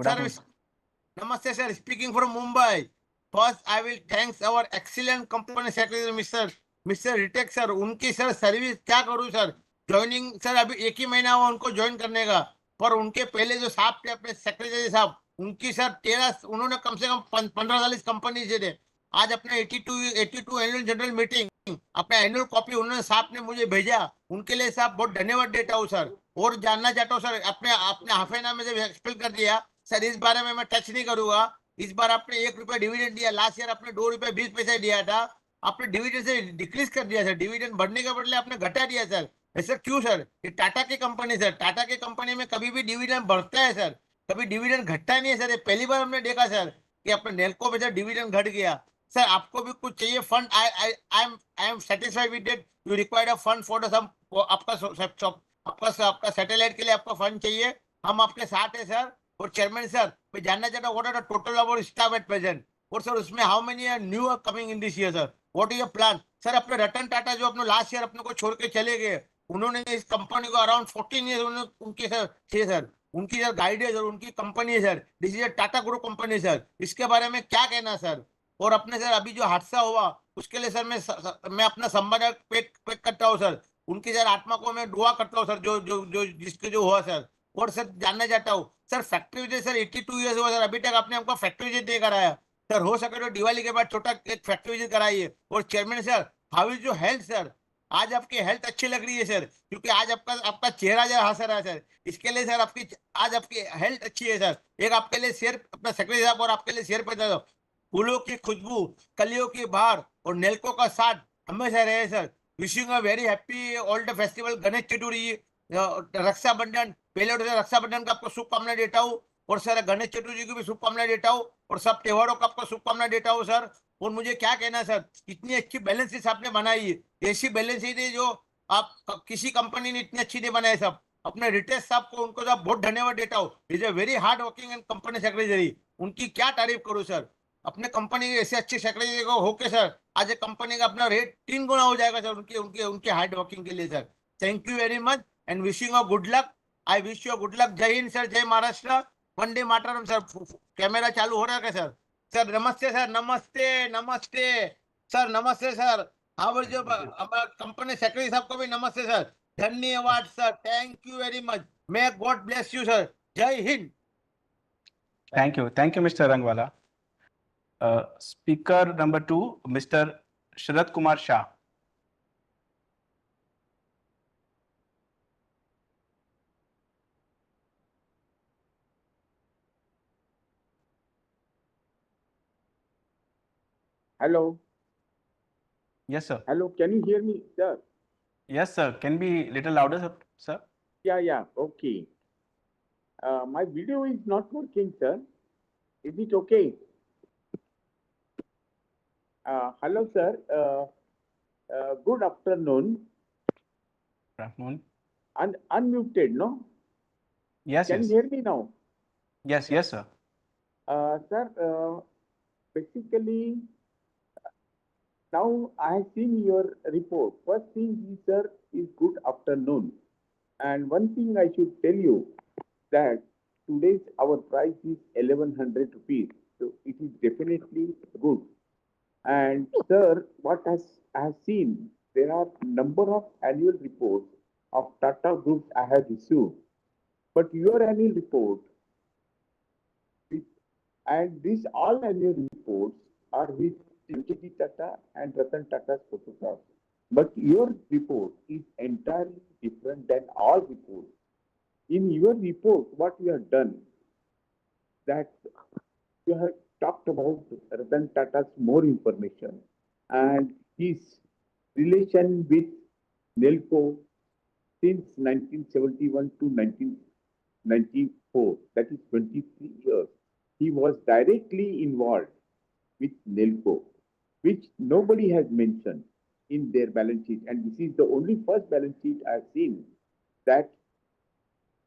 Speaker 8: Sir, namaste, sir. Speaking from Mumbai. First, I will thanks our excellent company secretary, Mr. Ritek sir. उनकी sir service क्या करूँ sir? Joining sir अभी 1 ही महीना हुआ उनको join करने का, पर उनके पहले जो साहब थे अपने सेक्रेटरी साहब, उनकी सर उन्होंने कम से कम 15 साल इस कंपनी से थे. आज अपने 82 एनुअल जनरल मीटिंग अपना एनुअल कॉपी उन्होंने साहब ने मुझे भेजा, उनके लिए साहब बहुत धन्यवाद देता हूँ सर. और जानना चाहता हूँ सर, अपने हाफ एन आवर में जब एक्सप्लेन कर दिया सर, इस बारे में मैं टच नहीं करूंगा. इस बार आपने 1 रुपया डिविडेंड दिया, लास्ट ईयर आपने 2 रुपये 20 पैसे दिया था, आपने डिविडेंड से डिक्रीज कर दिया सर, डिविडेंड बढ़ने के बदले आपने घटा दिया सर। ऐसा क्यों सर? ये टाटा की कंपनी सर, टाटा की कंपनी में कभी भी डिविडेंड बढ़ता है सर, कभी डिविडेंड घटता नहीं है सर। ये पहली बार हमने देखा सर कि अपने नेल्को में सर डिविडेंड घट गया। सर आपको भी कुछ चाहिए fund? I am satisfied with that you required a fund for some, आपका सैटेलाइट के लिए आपका फंड चाहिए, हम आपके साथ है सर। और चेयरमैन सर, मैं जानना चाहता हूँ what are the total about staff at present, और सर उसमें how many are new are coming in this year sir, what is your plan? Sir अपने रतन टाटा जो अपने लास्ट ईयर अपने को छोड़ के चले गए, उन्होंने इस कंपनी को अराउंड 14 ईयर उनके सर थे सर, उनकी सर गाइडेंस और उनकी कंपनी है sir, this is Tata group company sir, इसके बारे में क्या कहना सर? और अपने सर अभी जो हादसा हुआ उसके लिए सर मैं अपना संवाद पेश करता हूँ सर, उनकी सर आत्मा को मैं दुआ करता हूँ सर, जो जो जो जिसके जो हुआ सर। और सर जानना चाहता हूँ sir, factory visit sir 82 years हुआ सर, अभी तक आपने हमको फैक्ट्री विजिट नहीं कराया सर, हो सके तो दिवाली के बाद छोटा एक फैक्ट्री विजिट कराइए। और chairman sir, how is your health sir? आज आपकी हेल्थ अच्छी लग रही है सर, क्योंकि आज आपका आपका चेहरा जरा हंस रहा है सर, इसके लिए सर आपकी आज आपकी हेल्थ अच्छी है सर। एक आपके लिए शेयर अपना सेक्रेटरी साहब और आपके लिए शेयर पे दे दो, फूलों की खुशबू, कलियों की बहार और नेल्को का साथ हमेशा रहे sir. Wishing a very happy all the festival, Ganesh Chaturthi, Rakshabandhan, पहले तो रक्षाबंधन का आपको शुभकामनाएं देता हूँ, और सर गणेश चतुर्थी की भी शुभकामनाएं देता हूँ, और सब त्योहारों का आपको शुभकामनाएं देता हूँ सर। और मुझे क्या कहना है सर, इतनी अच्छी बैलेंस शीट आपने बनाई है, ऐसी बैलेंस शीट है जो आप किसी कंपनी ने इतनी अच्छी नहीं बनाई सब। अपने रितेश साहब को, उनको साहब बहुत धन्यवाद देता हूँ, is a very hard working and company secretary, उनकी क्या तारीफ करूँ सर। अपने कंपनी के ऐसे अच्छे सेक्रेटरी को होके सर आज एक कंपनी का अपना रेट 3 गुना हो जाएगा सर, उनके उनके उनके हार्ड वर्किंग के लिए sir. Thank you very much and wishing a good luck. I wish you good luck. जय हिंद सर, जय महाराष्ट्र, वंदे मातरम सर। कैमरा चालू हो रहा है क्या सर? सर नमस्ते सर, नमस्ते नमस्ते सर, नमस्ते सर। हाँ जो हमारा कंपनी सेक्रेटरी साहब को भी नमस्ते सर, धन्यवाद sir, thank you very much, may God bless you sir, Jai Hind.
Speaker 2: Thank you, Mr. Rangwala. Speaker number 2, Mr. Sharat Kumar Shah.
Speaker 9: Hello,
Speaker 2: Yes, sir.
Speaker 9: hello, can you hear me, sir?
Speaker 2: Yes, sir. Can be little louder, sir?
Speaker 9: Yeah, okay. My video is not working, sir. Is it okay? Hello, sir. Good afternoon.
Speaker 2: Good afternoon.
Speaker 9: Unmuted, no?
Speaker 2: Yes,
Speaker 9: Can
Speaker 2: yes.
Speaker 9: you hear me now?
Speaker 2: Yes, yes, sir.
Speaker 9: Sir, basically, now I have seen your report. First thing, is, sir, is good afternoon. And one thing I should tell you that today's our price is 1100 rupees. So it is definitely good. And sir, what I have seen, there are number of annual reports of Tata groups I have received. But your annual report, and these all annual reports are with Timothy Tata and Ratan Tata's photographs. But your report is entirely different than all reports. In your report, what you have done, that you have talked about Ratan Tata's more information and his relation with NELCO since 1971 to 1994, that is 23 years. He was directly involved with NELCO, which nobody has mentioned in their balance sheet. And this is the only first balance sheet I have seen that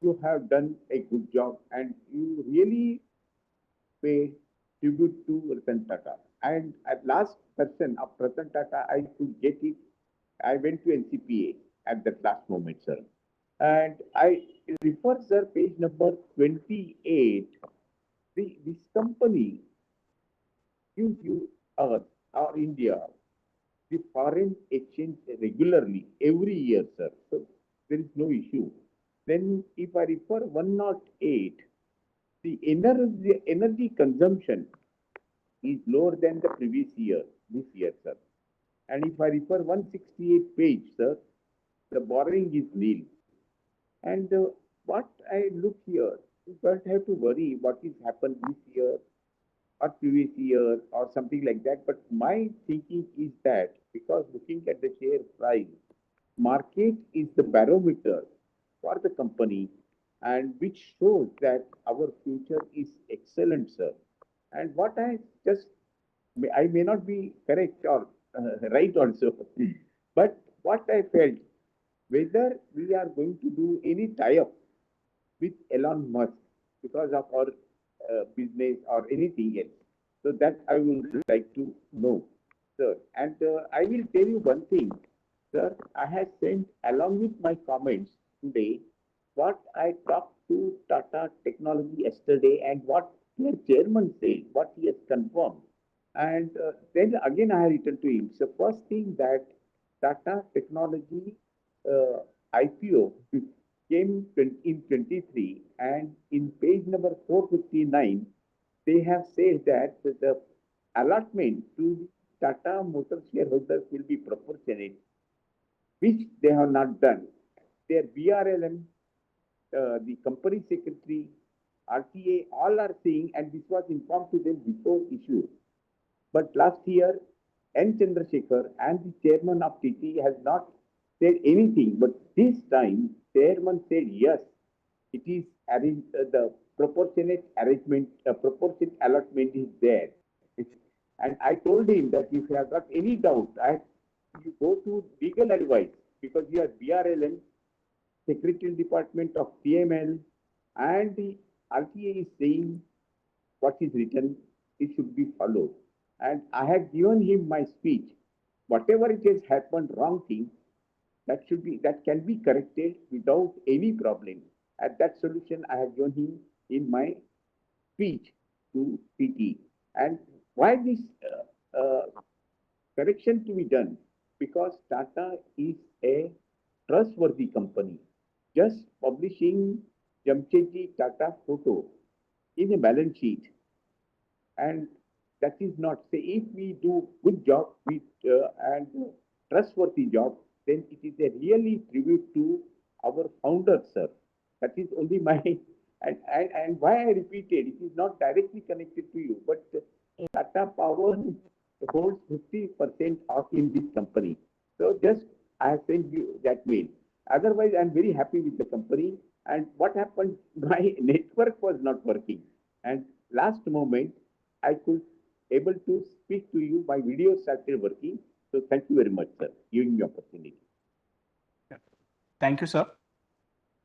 Speaker 9: you have done a good job and you really pay tribute to Ratan Tata. And at last person of Ratan Tata, I could get it. I went to NCPA at that last moment, sir. And I refer, sir, page number 28. This company gives you or India the foreign exchange regularly every year, sir. So there is no issue. Then if I refer 108, the energy consumption is lower than the previous year, this year, sir. And if I refer 168 page, sir, the borrowing is nil. And what I look here, you don't have to worry what is happened this year or previous year or something like that. But my thinking is that because looking at the share price, market is the barometer for the company and which shows that our future is excellent, sir. And what I just, I may not be correct or right also, but what I felt, whether we are going to do any tie-up with Elon Musk because of our business or anything else. So that I would like to know, sir. And I will tell you one thing, sir. I have sent along with my comments today what I talked to Tata Technology yesterday and what their chairman said, what he has confirmed. And then again I have written to him. So first thing that Tata Technology IPO came in 23 and in page number 459, they have said that the allotment to Tata Motors shareholders will be proportionate, which they have not done. Their BRLM, the company secretary, RTA, all are saying, and this was informed to them before issue. But last year, N. Chandrasekhar and the chairman of TT has not said anything. But this time, chairman said yes, it is the proportionate arrangement, proportionate allotment is there. And I told him that if you have got any doubt, you go to legal advice because you are BRLN, Secretarial Department of TML, and the RTA is saying what is written, it should be followed. And I have given him my speech. Whatever it has happened, wrong thing, that can be corrected without any problem. And that solution I have given him in my speech to PT. And why this correction to be done? Because Tata is a trustworthy company. Just publishing Jamshedji Tata photo in a balance sheet, and that is not say if we do good job and trustworthy job, then it is a really tribute to our founder, sir. That is only my and why I repeated, it is not directly connected to you, but Tata Power holds 50% of in this company. So just I have sent you that mail. Otherwise, I'm very happy with the company. And what happened? My network was not working, and last moment I could able to speak to you. My video started working. So thank you very much, sir, giving me opportunity.
Speaker 2: Thank you, sir.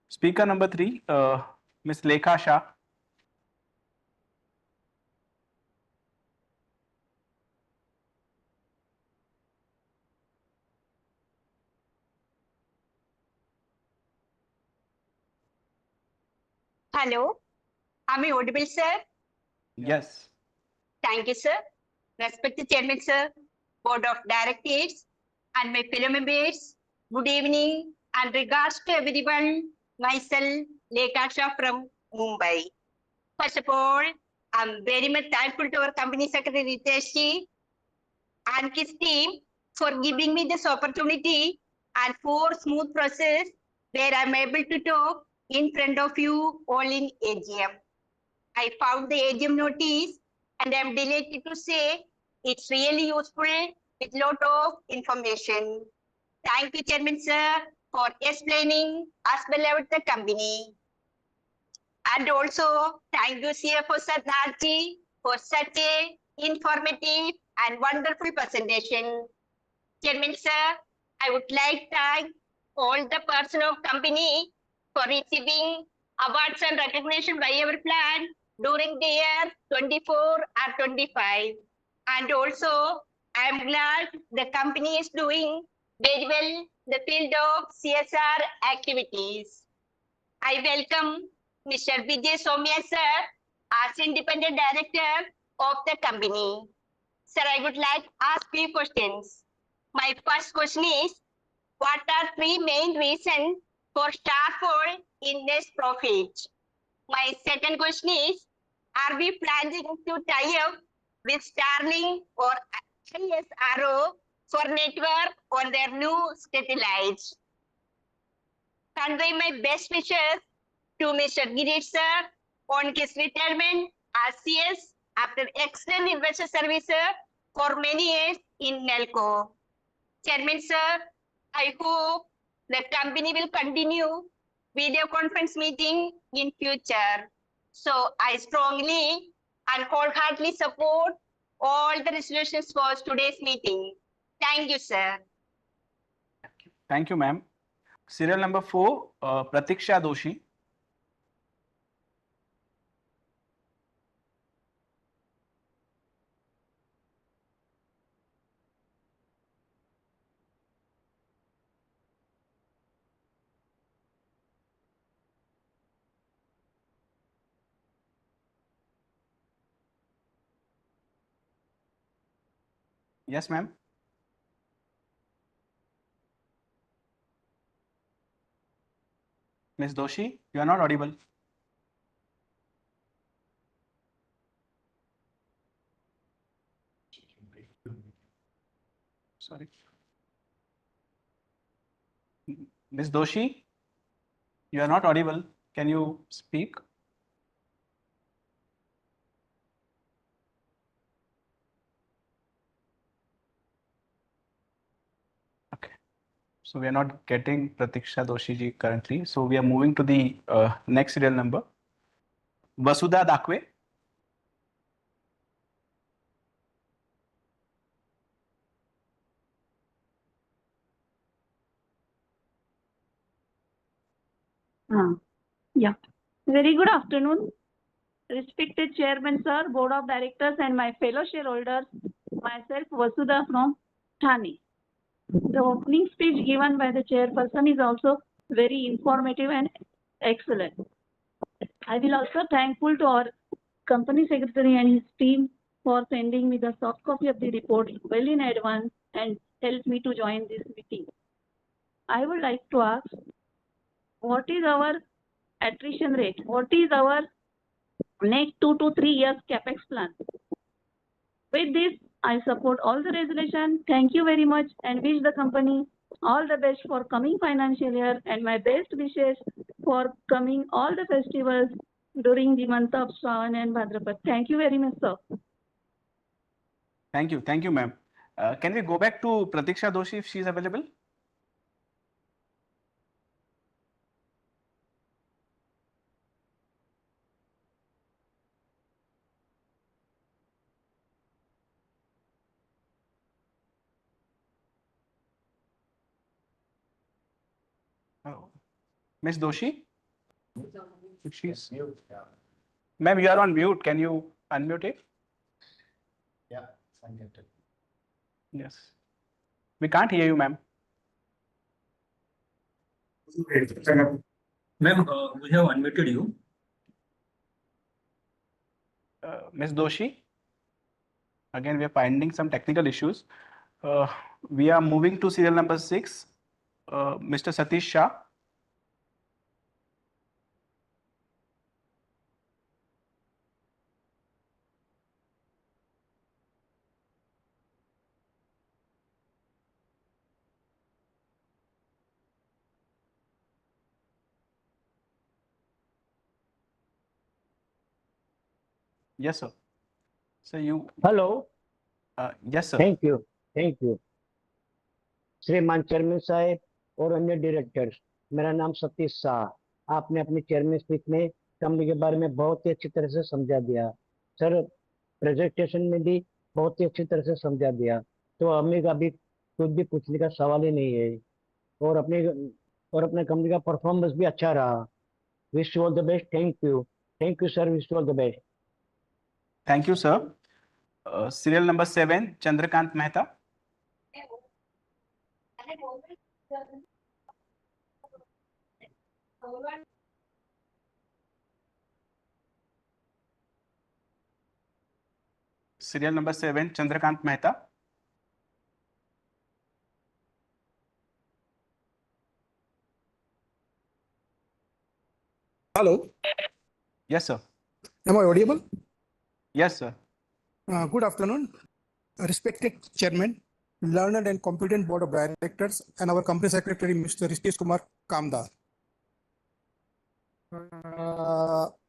Speaker 2: Speaker number 3, Ms. Lekha Shah.
Speaker 10: Hello, am I audible, sir?
Speaker 2: Yes.
Speaker 10: Thank you, sir. Respected Chairman, sir, Board of Directors, and my fellow members, good evening and regards to everyone. Myself, Lekha Shah from Mumbai. First of all, I'm very much thankful to our company secretary Ritesh ji and his team for giving me this opportunity and for smooth process where I'm able to talk in front of you all in AGM. I found the AGM notice and I'm delighted to say it's really useful with lot of information. Thank you, Chairman Sir, for explaining as well about the company. And also, thank you, CFO Sadnarji, for such a informative and wonderful presentation. Chairman Sir, I would like to thank all the person of company for receiving awards and recognition by our plan during the year 24 and 25. And also, I am glad the company is doing very well in the field of CSR activities. I welcome Mr. Vijay Somya sir as independent director of the company. Sir, I would like to ask few questions. My first question is, what are 3 main reasons for shortfall in net profit? My second question is, are we planning to tie up with Starlink or ISRO for network on their new satellites? Convey my best wishes to Mr. Girish sir on his retirement as CS after excellent investor service for many years in NELCO. Chairman sir, I hope the company will continue video conference meeting in future. So I strongly and wholeheartedly support all the resolutions for today's meeting. Thank you, sir.
Speaker 2: Thank you, ma'am. Serial number 4, Pratiksha Doshi. Yes, ma'am. Ms. Doshi, you are not audible. Sorry. Ms. Doshi, you are not audible. Can you speak? Okay. So we are not getting Pratiksha Doshi ji currently. So we are moving to the next serial number. Vasudha Dakwe.
Speaker 11: Yeah. Very good afternoon, respected Chairman Sir, Board of Directors, and my fellow shareholders. Myself, Vasudha from Thane. The opening speech given by the chairperson is also very informative and excellent. I will also thankful to our company secretary and his team for sending me the soft copy of the report well in advance and help me to join this meeting. I would like to ask, what is our attrition rate? What is our next 2 to 3 years capex plan? With this, I support all the resolution. Thank you very much and wish the company all the best for coming financial year and my best wishes for coming all the festivals during the month of Shravan and Bhadrapad. Thank you very much, sir.
Speaker 2: Thank you. Thank you, ma'am. Can we go back to Pratiksha Doshi if she is available? Oh. Ms. Doshi? If she's...
Speaker 3: Mute, yeah.
Speaker 2: Ma'am, you are on mute. Can you unmute it?
Speaker 3: Yeah, it's unmuted.
Speaker 2: Yes. We can't hear you, ma'am.
Speaker 12: Ma'am, we have unmuted you.
Speaker 2: Ms. Doshi? Again, we are finding some technical issues. We are moving to serial number 6. Mr. Satish Shah. Yes, sir. So you...
Speaker 13: hello
Speaker 2: yes, sir.
Speaker 13: Thank you श्रीमान chairman साहब और अन्य directors, मेरा नाम सतीश शाह। आपने अपनी chairman speech में company के बारे में बहुत ही अच्छी तरह से समझा दिया सर। प्रेजेंटेशन में भी बहुत ही अच्छी तरह से समझा दिया, तो हमें अभी कुछ भी पूछने का सवाल ही नहीं है। और अपने कंपनी का परफॉर्मेंस भी अच्छा रहा। Wish you all the best. Thank you sir. Wish you all the best.
Speaker 2: Thank you, sir. Serial number 7, Chandrakant Mehta. Serial number 7, Chandrakant Mehta.
Speaker 14: Hello.
Speaker 2: Yes, sir.
Speaker 14: Am I audible?
Speaker 2: Yes, sir.
Speaker 14: Good afternoon, respected Chairman, learned and competent Board of Directors, and our Company Secretary, Mr. Ritesh Kumar Kamdar.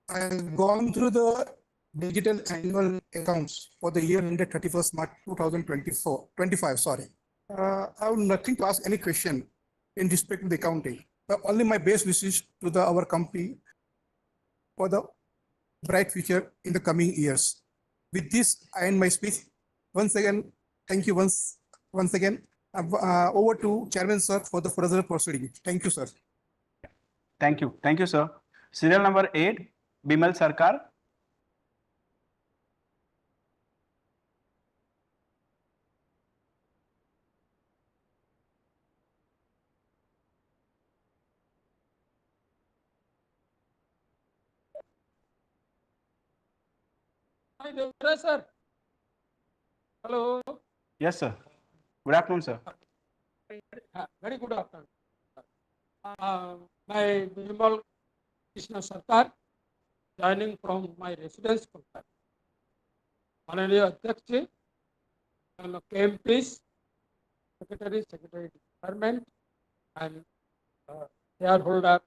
Speaker 14: I've gone through the digital annual accounts for the year ended 31st March 2025. Sorry. I have nothing to ask any question in respect to the accounting. Only my best wishes to our company for the bright future in the coming years. With this, I end my speech. Once again, thank you once again. Over to Chairman Sir for the further proceeding. Thank you, sir.
Speaker 2: Thank you. Thank you, sir. Serial number 8, Bimal Sarkar.
Speaker 4: Hi, Devra, sir. Hello.
Speaker 2: Yes, sir. Good afternoon, sir.
Speaker 4: Very good afternoon. My Bimal Krishna Sarkar, joining from my residence. Honorary Adhyaksh ji, KMPs, Secretary Department, and shareholder.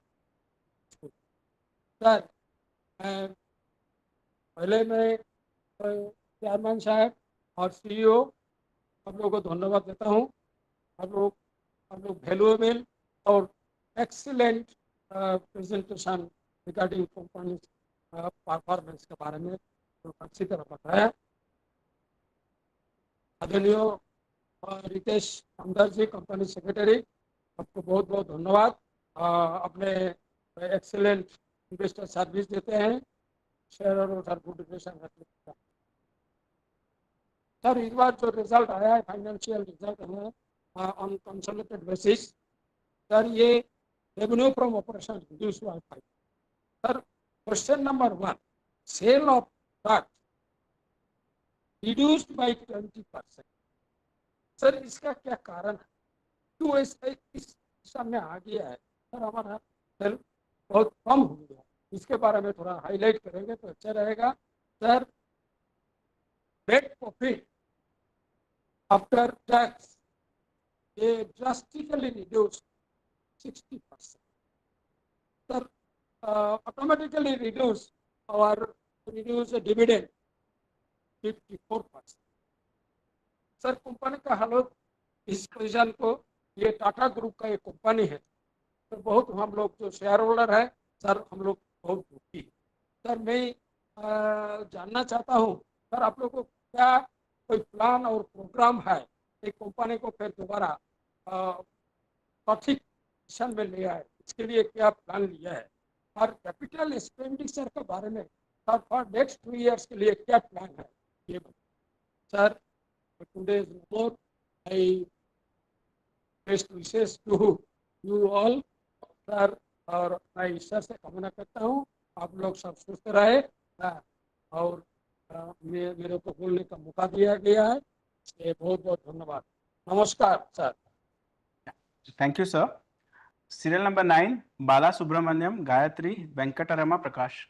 Speaker 4: Sir पहले मैं chairman साहब और CEO आप लोगों को धन्यवाद देता हूं। आप लोग वैल्यूएबल और excellent presentation regarding company performance के बारे में अच्छी तरह बताया। आदरणीय रितेश कामदार जी, कंपनी सेक्रेटरी, आपको बहुत बहुत धन्यवाद। अपने एक्सीलेंट इन्वेस्टर सर्विस देते हैं, शेयर और गुड इन्वेस्टर। सर इस बार जो रिजल्ट आया है, फाइनेंशियल रिजल्ट है ऑन कंसोलिडेटेड बेसिस, सर ये रेवेन्यू फ्रॉम ऑपरेशन रिड्यूस हुआ है। Sir question number 1, sale of product reduced by 20%। Sir इसका क्या कारण है, क्यों ऐसा इस दिशा में आ गया है? सर हमारा सेल बहुत कम हो गया, इसके बारे में थोड़ा हाईलाइट करेंगे तो अच्छा रहेगा। Sir net profit after tax ये drastically reduced 60%. Sir, automatically reduce dividend 54%. Sir company का हालत इस पोजीशन को, ये टाटा ग्रुप का एक कंपनी है, तो बहुत हम लोग जो शेयर होल्डर है सर, हम लोग बहुत दुखी। सर मैं जानना चाहता हूँ सर, आप लोग को क्या कोई प्लान और प्रोग्राम है एक कंपनी को फिर दोबारा सठिक दिशा में ले आए, इसके लिए क्या प्लान लिया है? और कैपिटल एक्सपेंडिचर के बारे में सर फॉर नेक्स्ट 2 years के लिए क्या प्लान है ये sir. Today more I best wishes to you all sir, और मैं ईश्वर से कामना करता हूँ आप लोग सब सुस्त रहे और मेरे को बोलने का मौका दिया गया है, इसलिए बहुत बहुत धन्यवाद। नमस्कार sir.
Speaker 2: Thank you, sir. Serial number 9, Bala Subramaniam, Gayatri, Venkatarama Prakash.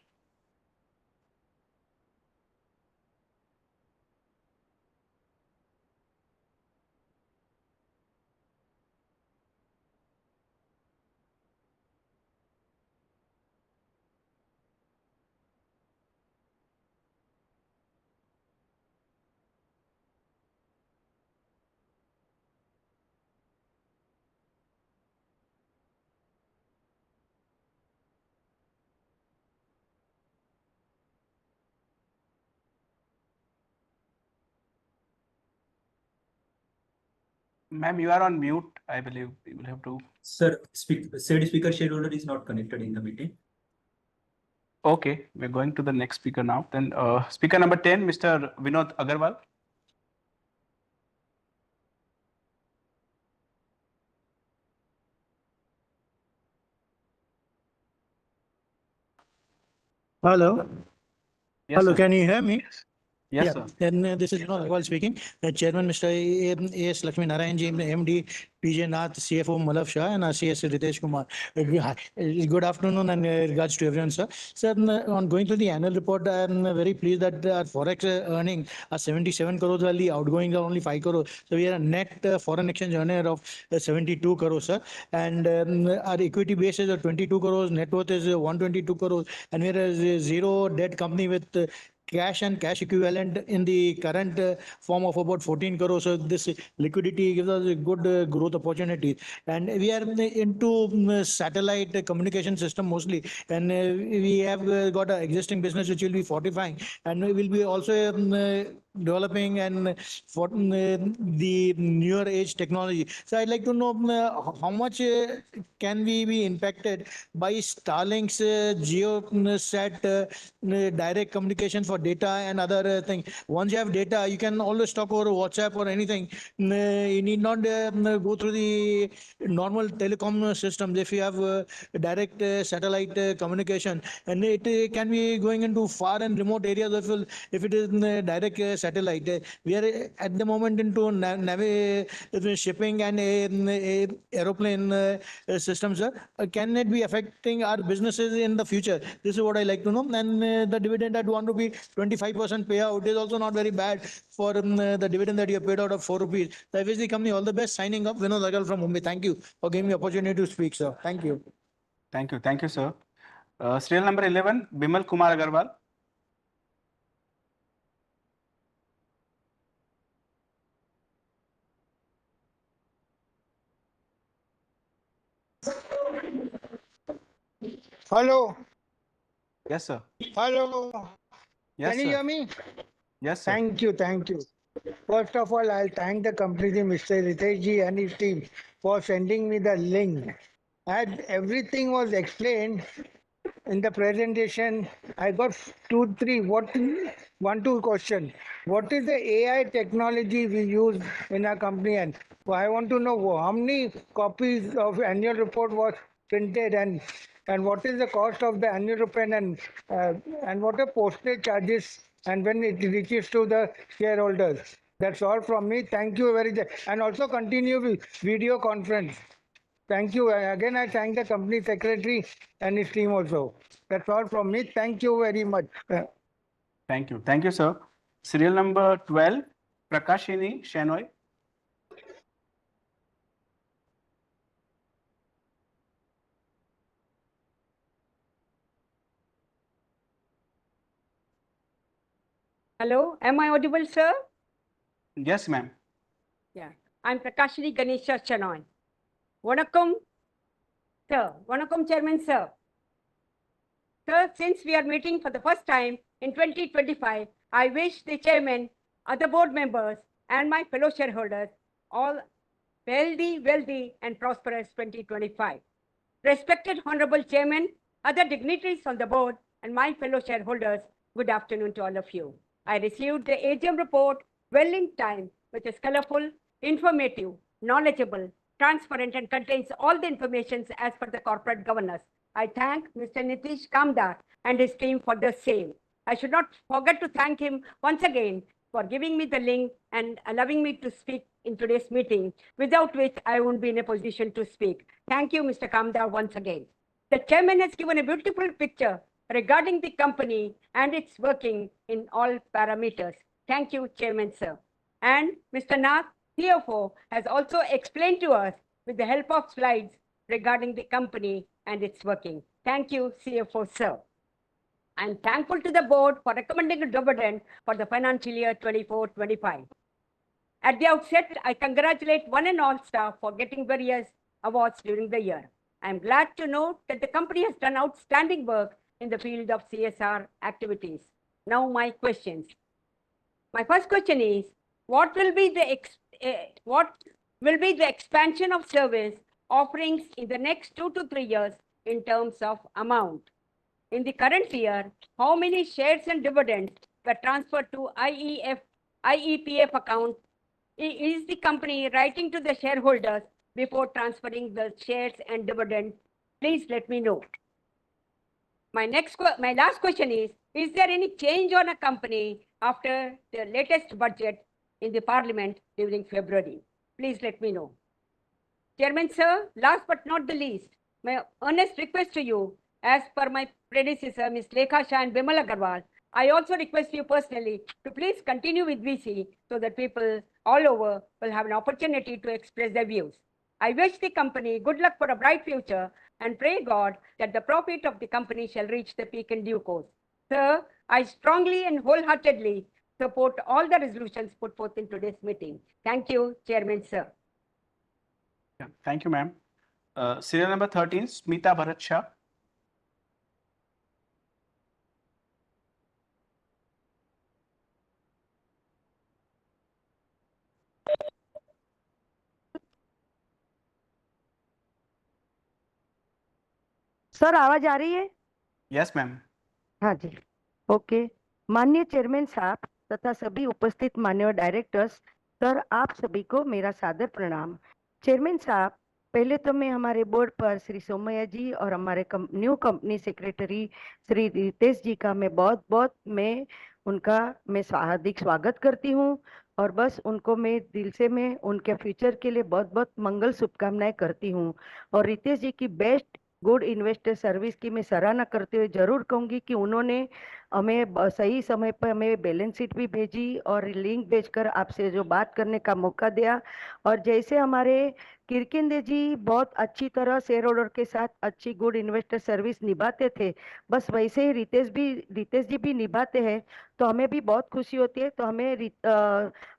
Speaker 2: Ma'am, you are on mute. I believe you will have to.
Speaker 12: Sir, said speaker shareholder is not connected in the meeting.
Speaker 2: Okay, we're going to the next speaker now. Then speaker number 10, Mr. Vinod Agarwal.
Speaker 15: Hello.
Speaker 2: Yes,
Speaker 15: Hello,
Speaker 2: sir.
Speaker 15: can you hear me?
Speaker 2: Yes,
Speaker 15: Yeah,
Speaker 2: sir.
Speaker 15: then this is Vinod Agarwal speaking. Chairman Mr. A.S. Lakshmi Narayan ji, MD, PJ Nath, CFO Malav Shah, and CS Ritesh Kumar. Good afternoon and regards to everyone, sir. Sir, on going to the annual report, I am very pleased that our forex earning are 77 crores, while the outgoing are only 5 crores. So we are a net foreign exchange earner of 72 crores, sir. And our equity base is 22 crores, net worth is 122 crores, and we are a zero debt company with cash and cash equivalent in the current form of about 14 crores. So this liquidity gives us a good growth opportunity. And we are into satellite communication system mostly. And we have got an existing business which will be fortifying. And we will be also developing and for the newer age technology. So I'd like to know how much can we be impacted by Starlink's GeoSat direct communication for data and other thing. Once you have data, you can always talk over WhatsApp or anything. You need not go through the normal telecom systems if you have direct satellite communication, and it can be going into far and remote areas if it is direct satellite. We are at the moment into shipping and aeroplane systems. Can it be affecting our businesses in the future? This is what I like to know. And the dividend at 1 rupee, 25% payout is also not very bad for the dividend that you have paid out of 4 rupees. So I wish the company all the best. Signing up, Vinod Agarwal from Mumbai. Thank you for giving me opportunity to speak, sir. Thank you.
Speaker 2: Thank you. Thank you, sir. Serial number 11, Bimal Kumar Agarwal.
Speaker 16: Hello.
Speaker 2: Yes, sir.
Speaker 16: Hello.
Speaker 2: Yes,
Speaker 16: Can you
Speaker 2: sir.
Speaker 16: hear me?
Speaker 2: Yes, sir.
Speaker 16: Thank you. Thank you. First of all, I'll thank the company, Mr. Ritesh ji and his team for sending me the link. And everything was explained in the presentation. I got one, two question. What is the AI technology we use in our company? And I want to know how many copies of annual report was printed and what is the cost of the annual report and what are postage charges and when it reaches to the shareholders. That's all from me. Thank you very much. And also continue with video conference. Thank you. Again, I thank the company secretary and his team also. That's all from me. Thank you very much.
Speaker 2: Thank you. Thank you, sir. Serial number 12, Prakashini Shenoy.
Speaker 17: Hello, am I audible, sir?
Speaker 2: Yes, ma'am.
Speaker 17: Yeah, I'm Prakashini Ganesha Chanoy. Vanakkam, sir. Vanakkam, Chairman, sir. Sir, since we are meeting for the first time in 2025, I wish the Chairman, other board members, and my fellow shareholders all wealthy, and prosperous 2025. Respected Honorable Chairman, other dignitaries on the board, and my fellow shareholders, good afternoon to all of you. I received the AGM report well in time, which is colorful, informative, knowledgeable, transparent, and contains all the information as per the corporate governance. I thank Mr. Nitish Kamdar and his team for the same. I should not forget to thank him once again for giving me the link and allowing me to speak in today's meeting, without which I won't be in a position to speak. Thank you, Mr. Kamdar, once again. The chairman has given a beautiful picture regarding the company and its working in all parameters. Thank you, Chairman, sir. And Mr. Nath, CFO, has also explained to us with the help of slides regarding the company and its working. Thank you, CFO, sir. I'm thankful to the board for recommending a dividend for the financial year 24-25. At the outset, I congratulate one and all staff for getting various awards during the year. I'm glad to note that the company has done outstanding work in the field of CSR activities. Now my questions. My first question is, what will be the expansion of service offerings in the next 2 to 3 years in terms of amount? In the current year, how many shares and dividends were transferred to IEPF account? Is the company writing to the shareholders before transferring the shares and dividend? Please let me know. My last question is there any change on a company after the latest budget in the parliament during February? Please let me know. Chairman, sir, last but not the least, my earnest request to you, as per my predecessor, Ms. Lekha Shah and Bimal Agarwal, I also request you personally to please continue with VC so that people all over will have an opportunity to express their views. I wish the company good luck for a bright future and pray God that the profit of the company shall reach the peak in due course. Sir, I strongly and wholeheartedly support all the resolutions put forth in today's meeting. Thank you, Chairman, sir.
Speaker 2: Yeah, thank you, ma'am. Serial number 13, Smita Bharat Shah.
Speaker 18: Sir आवाज आ रही है?
Speaker 2: Yes, ma'am.
Speaker 18: हाँ जी, okay. माननीय chairman साहब तथा सभी उपस्थित माननीय डायरेक्टर्स, सर आप सभी को मेरा सादर प्रणाम। चेयरमैन साहब, पहले तो मैं हमारे बोर्ड पर श्री सोमैया जी और हमारे new company secretary Shri Ritesh ji का मैं बहुत उनका मैं हार्दिक स्वागत करती हूँ और बस उनको मैं दिल से मैं उनके फ्यूचर के लिए बहुत मंगल शुभकामनाएं करती हूँ। और रितेश जी की बेस्ट गुड इन्वेस्टर सर्विस की मैं सराहना करते हुए जरूर कहूंगी कि उन्होंने हमें सही समय पर हमें बैलेंस शीट भी भेजी और लिंक भेजकर आपसे जो बात करने का मौका दिया। और जैसे हमारे किरकिंदे जी बहुत अच्छी तरह शेयर होल्डर के साथ अच्छी गुड इन्वेस्टर सर्विस निभाते थे, बस वैसे ही रितेश जी भी निभाते हैं, तो हमें भी बहुत खुशी होती है। तो हमें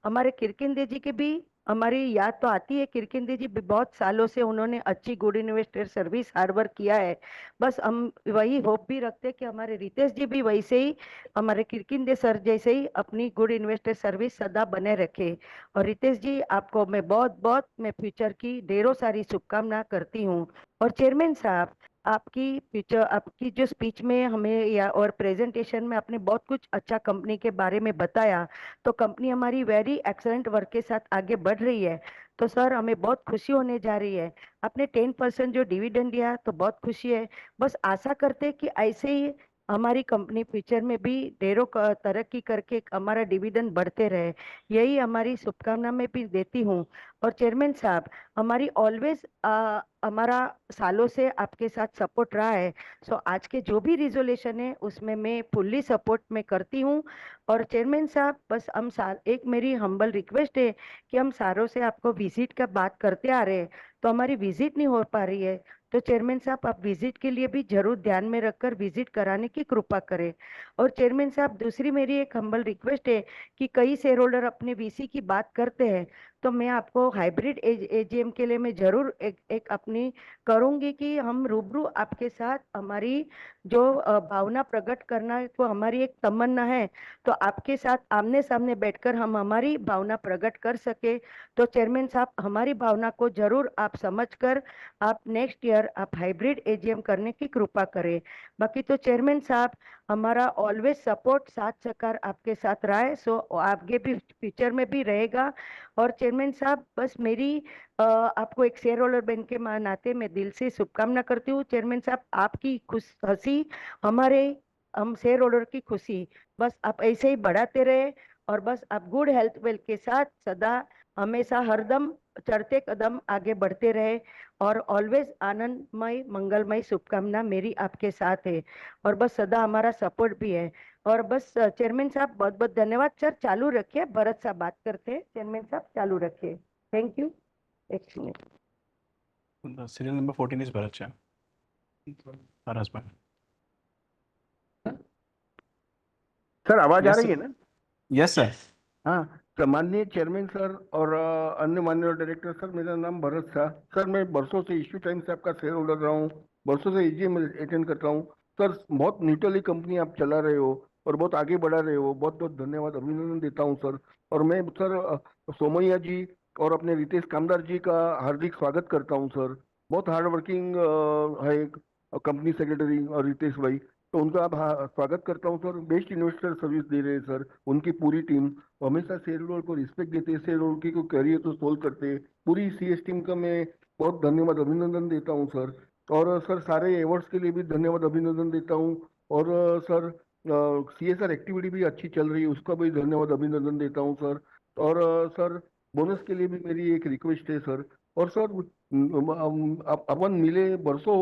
Speaker 18: हमारे किरकिंदे जी के भी हमारी याद तो आती है। किरकिंदे जी भी बहुत सालों से उन्होंने अच्छी good investor service hard work किया है, बस हम वही होप भी रखते हैं कि हमारे रितेश जी भी वैसे ही हमारे किरकिंदे सर जैसे ही अपनी गुड इन्वेस्टर सर्विस सदा बने रखे। और रितेश जी आपको मैं बहुत मैं फ्यूचर की ढेरों सारी शुभकामना करती हूँ। और चेयरमैन साहब, आपकी जो स्पीच में हमें या और प्रेजेंटेशन में आपने बहुत कुछ अच्छा कंपनी के बारे में बताया, तो कंपनी हमारी वेरी एक्सलेंट वर्क के साथ आगे बढ़ रही है। तो सर हमें बहुत खुशी होने जा रही है। आपने 10% जो डिविडेंड दिया तो बहुत खुशी है। बस आशा करते हैं कि ऐसे ही हमारी कंपनी फ्यूचर में भी ढेरों तरक्की करके हमारा डिविडेंड बढ़ते रहे, यही हमारी शुभकामना में भी देती हूँ। और चेयरमैन साहब, हमारी ऑलवेज हमारा सालों से आपके साथ सपोर्ट रहा है, सो आज के जो भी रिजोल्यूशन है उसमें मैं फुल्ली सपोर्ट में करती हूँ। और चेयरमैन साहब, बस हम एक मेरी हम्बल रिक्वेस्ट है कि हम सारों से आपको विजिट का बात करते आ रहे हैं, तो हमारी विजिट नहीं हो पा रही है, तो चेयरमैन साहब आप विजिट के लिए भी जरूर ध्यान में रखकर विजिट कराने की कृपा करें। और चेयरमैन साहब, दूसरी मेरी एक हम्बल रिक्वेस्ट है कि कई शेयर होल्डर अपने वीसी की बात करते हैं, तो मैं आपको हाइब्रिड एजीएम के लिए मैं जरूर एक अपनी करूंगी कि हम रूबरू आपके साथ हमारी जो भावना प्रकट करना है, तो हमारी एक तमन्ना है, तो आपके साथ आमने सामने बैठकर हम हमारी भावना प्रकट कर सके। तो चेयरमैन साहब, हमारी भावना को जरूर आप समझकर आप नेक्स्ट ईयर आप हाइब्रिड एजीएम करने की कृपा करें। बाकी तो चेयरमैन साहब, हमारा ऑलवेज सपोर्ट साथ सहकार आपके साथ रहा है, सो आगे भी फ्यूचर में भी रहेगा। और चेयरमैन साहब, बस मेरी आपको एक शेयर होल्डर बन के नाते मैं दिल से शुभकामना करती हूँ। चेयरमैन साहब, आपकी खुश हंसी हम शेयर होल्डर की खुशी, बस आप ऐसे ही बढ़ाते रहे और बस आप गुड हेल्थ वेल के साथ सदा हमेशा हरदम चढ़ते कदम आगे बढ़ते रहे। और ऑलवेज आनंदमय मंगलमय शुभकामना मेरी आपके साथ है और बस सदा हमारा सपोर्ट भी है। और बस चेयरमैन साहब, बहुत धन्यवाद। सर चालू रखिए, भरत साहब बात करते हैं। चेयरमैन साहब चालू रखिए, थैंक यू। एक minute.
Speaker 2: Serial number 14 is Bharat Shah. Her husband.
Speaker 19: Sir आवाज आ
Speaker 2: Yes,
Speaker 19: रही
Speaker 2: sir.
Speaker 19: है ना?
Speaker 2: Yes, sir.
Speaker 19: हाँ, तो माननीय चेयरमैन सर और अन्य माननीय डायरेक्टर सर, मेरा नाम भरत शाह। सर मैं बरसों से इश्यू टाइम से आपका शेयर होल्डर रहा हूँ, बरसों से एजीएम अटेंड करता हूँ। सर बहुत न्यूट्रली कंपनी आप चला रहे हो और बहुत आगे बढ़ा रहे हो, बहुत धन्यवाद अभिनंदन देता हूँ सर। और मैं सर सोमैया जी और अपने रितेश कामदार जी का हार्दिक स्वागत करता हूँ सर। बहुत हार्ड वर्किंग है कंपनी सेक्रेटरी और रितेश भाई, तो उनका स्वागत करता हूँ सर। बेस्ट इन्वेस्टर सर्विस दे रहे हैं सर, उनकी पूरी टीम हमेशा शेयर होल्डर को रिस्पेक्ट देते हैं, शेयर होल्डर की कोई करियर तो सोल्व करते हैं। पूरी सीएस टीम का मैं बहुत धन्यवाद अभिनंदन देता हूँ सर। और सर सारे एवर्ड्स के लिए भी धन्यवाद अभिनंदन देता हूँ। और सर सीएसआर एक्टिविटी भी अच्छी चल रही है, उसका भी धन्यवाद अभिनंदन देता हूँ सर। और सर बोनस के लिए भी मेरी एक रिक्वेस्ट है सर। और सर अपन मिले बरसों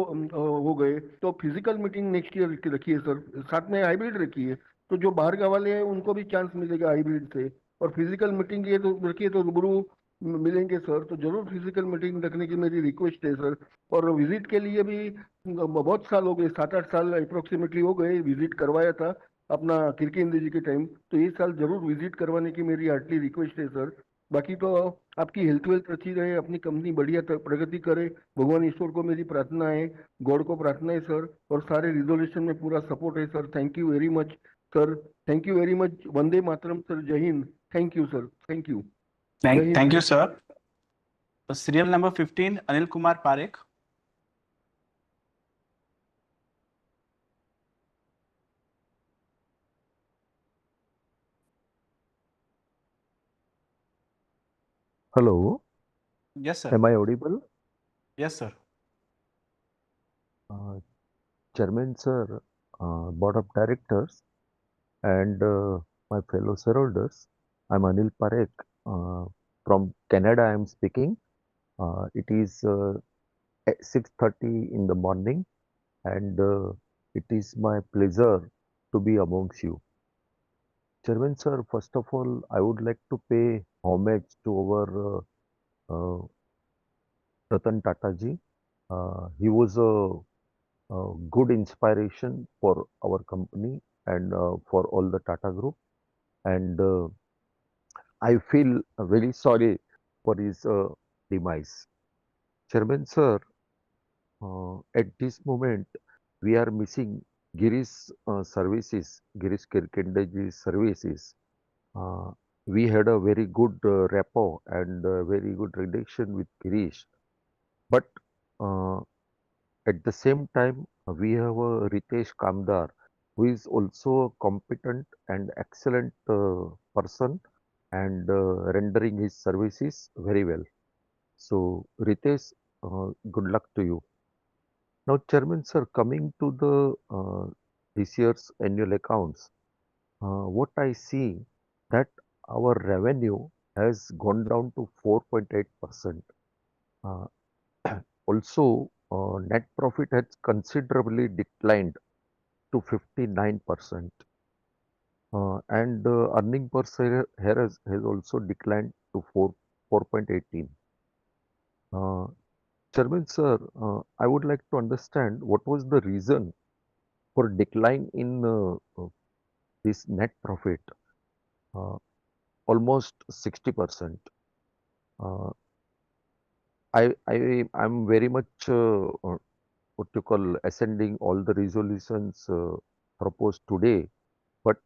Speaker 19: हो गए, तो फिजिकल मीटिंग नेक्स्ट ईयर रखिए सर, साथ में हाइब्रिड रखिए, तो जो बाहर गाँव वाले हैं उनको भी चांस मिलेगा हाइब्रिड से। और फिजिकल मीटिंग ये तो रखिए तो रूबरू मिलेंगे सर, तो जरूर फिजिकल मीटिंग रखने की मेरी रिक्वेस्ट है सर। और विजिट के लिए भी बहुत साल हो गए, 7-8 साल अप्रोक्सीमेटली हो गए विजिट करवाया था, अपना किरकेंद्र जी के टाइम, तो ये साल जरूर विजिट करवाने की मेरी हार्टली रिक्वेस्ट है सर। बाकी तो आपकी हेल्थ वेल्थ अच्छी रहे, अपनी कंपनी बढ़िया प्रगति करे, भगवान ईश्वर को मेरी प्रार्थना है, गॉड को प्रार्थना है सर, और सारे रिजोल्यूशन में पूरा सपोर्ट है sir. Thank you very much sir, thank you very much. Vande Mataram sir, Jai Hind. Thank you sir, thank you.
Speaker 2: Thank you, sir. Serial number 15, Anil Kumar Parekh.
Speaker 20: Hello,
Speaker 2: Yes, sir.
Speaker 20: am I audible?
Speaker 2: Yes, sir.
Speaker 20: Chairman sir, Board of Directors, and my fellow shareholders, I'm Anil Parekh. From Canada, I am speaking. It is at 6:30 in the morning, and it is my pleasure to be amongst you. Chairman sir, first of all, I would like to pay homage to our Ratan Tata ji. He was a good inspiration for our company and for all the Tata Group. And I feel very sorry for his demise. Chairman sir, at this moment, we are missing Girish services, Girish Kirkendeji's services. Uh, we had a very good rapport and very good relation with Girish. But uh, at the same time, we have a Ritesh Kamdar, who is also a competent and excellent person and rendering his services very well. So, Ritesh, good luck to you. Now, Chairman Sir, coming to the this year's annual accounts, what I see that our revenue has gone down to 4.8%. Uh, Also, net profit has considerably declined to 59%. And earning per share has also declined to 4.18. Chairman sir, I would like to understand what was the reason for decline in this net profit, uh, almost 60%. Uh, I'm very much what you call ascending all the resolutions proposed today, but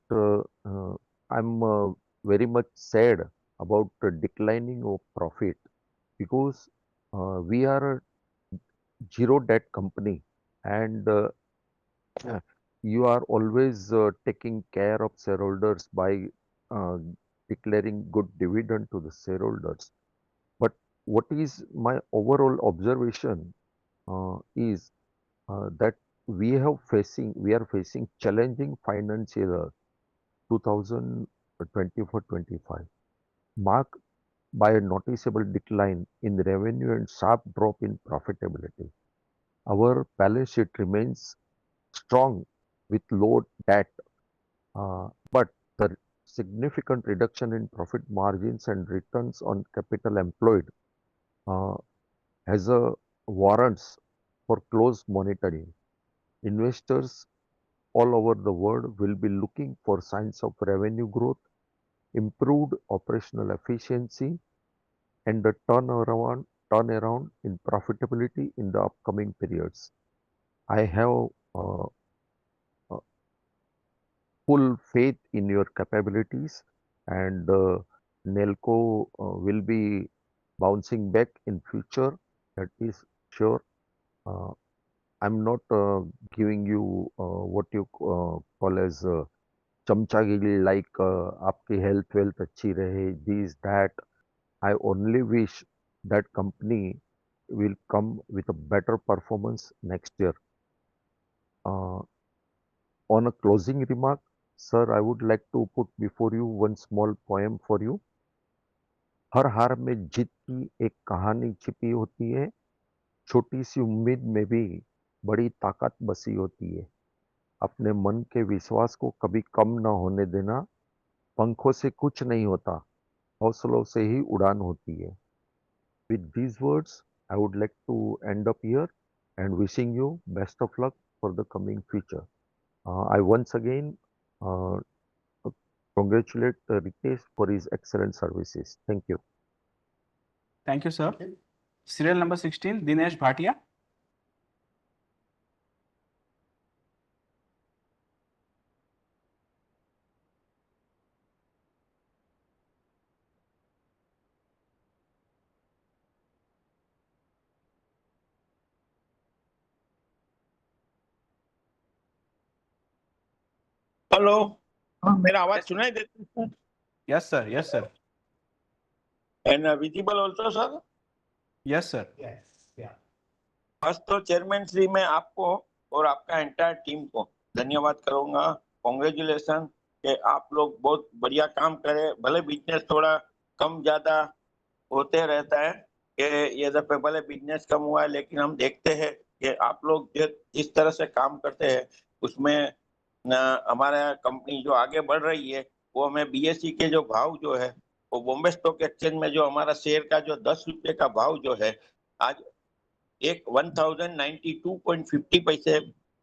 Speaker 20: I'm very much sad about the declining of profit because we are a zero debt company and you are always taking care of shareholders by uh, declaring good dividend to the shareholders. But what is my overall observation is that we are facing challenging financial year 2024-25, marked by a noticeable decline in revenue and sharp drop in profitability. Our balance sheet remains strong with low debt, but the significant reduction in profit margins and returns on capital employed uh, has a warrants for close monitoring. Investors all over the world will be looking for signs of revenue growth, improved operational efficiency, and a turnaround in profitability in the upcoming periods. I have uh, uh, full faith in your capabilities, and NELCO will be bouncing back in future. That is sure. Uh, I'm not giving you what you call as चमचागिरी like आपकी health wealth अच्छी रहे, this that. I only wish that company will come with a better performance next year. Uh, on a closing remark, sir, I would like to put before you one small poem for you. हर हार में जीत की एक कहानी छिपी होती है, छोटी सी उम्मीद में भी बड़ी ताकत बसी होती है। अपने मन के विश्वास को कभी कम न होने देना, पंखों से कुछ नहीं होता, हौसलों से ही उड़ान होती है। With these words, I would like to end up here and wishing you best of luck for the coming future. I once again uh, congratulate Ritesh for his excellent services. Thank you.
Speaker 2: Thank you, sir. Serial number 16, Dinesh Bhatia.
Speaker 8: Hello, मेरा आवाज सुनाई देता है?
Speaker 2: Yes, sir. Yes, sir.
Speaker 8: And visible also sir?
Speaker 2: Yes, sir.
Speaker 3: Yes, yeah.
Speaker 8: First तो chairman Shri मैं आपको और आपका एंटायर टीम को धन्यवाद करूंगा। कॉन्ग्रेचुलेशन कि आप लोग बहुत बढ़िया काम करे। भले बिजनेस थोड़ा कम ज्यादा होते रहता है कि ये दफे भले बिजनेस कम हुआ है, लेकिन हम देखते हैं कि आप लोग जिस तरह से काम करते हैं उसमें हमारा कंपनी जो आगे बढ़ रही है वो हमें बीएसई के जो भाव जो है वो बॉम्बे स्टॉक एक्सचेंज में जो हमारा शेयर का जो 10 रुपये का भाव जो है आज एक 1092.50 पैसे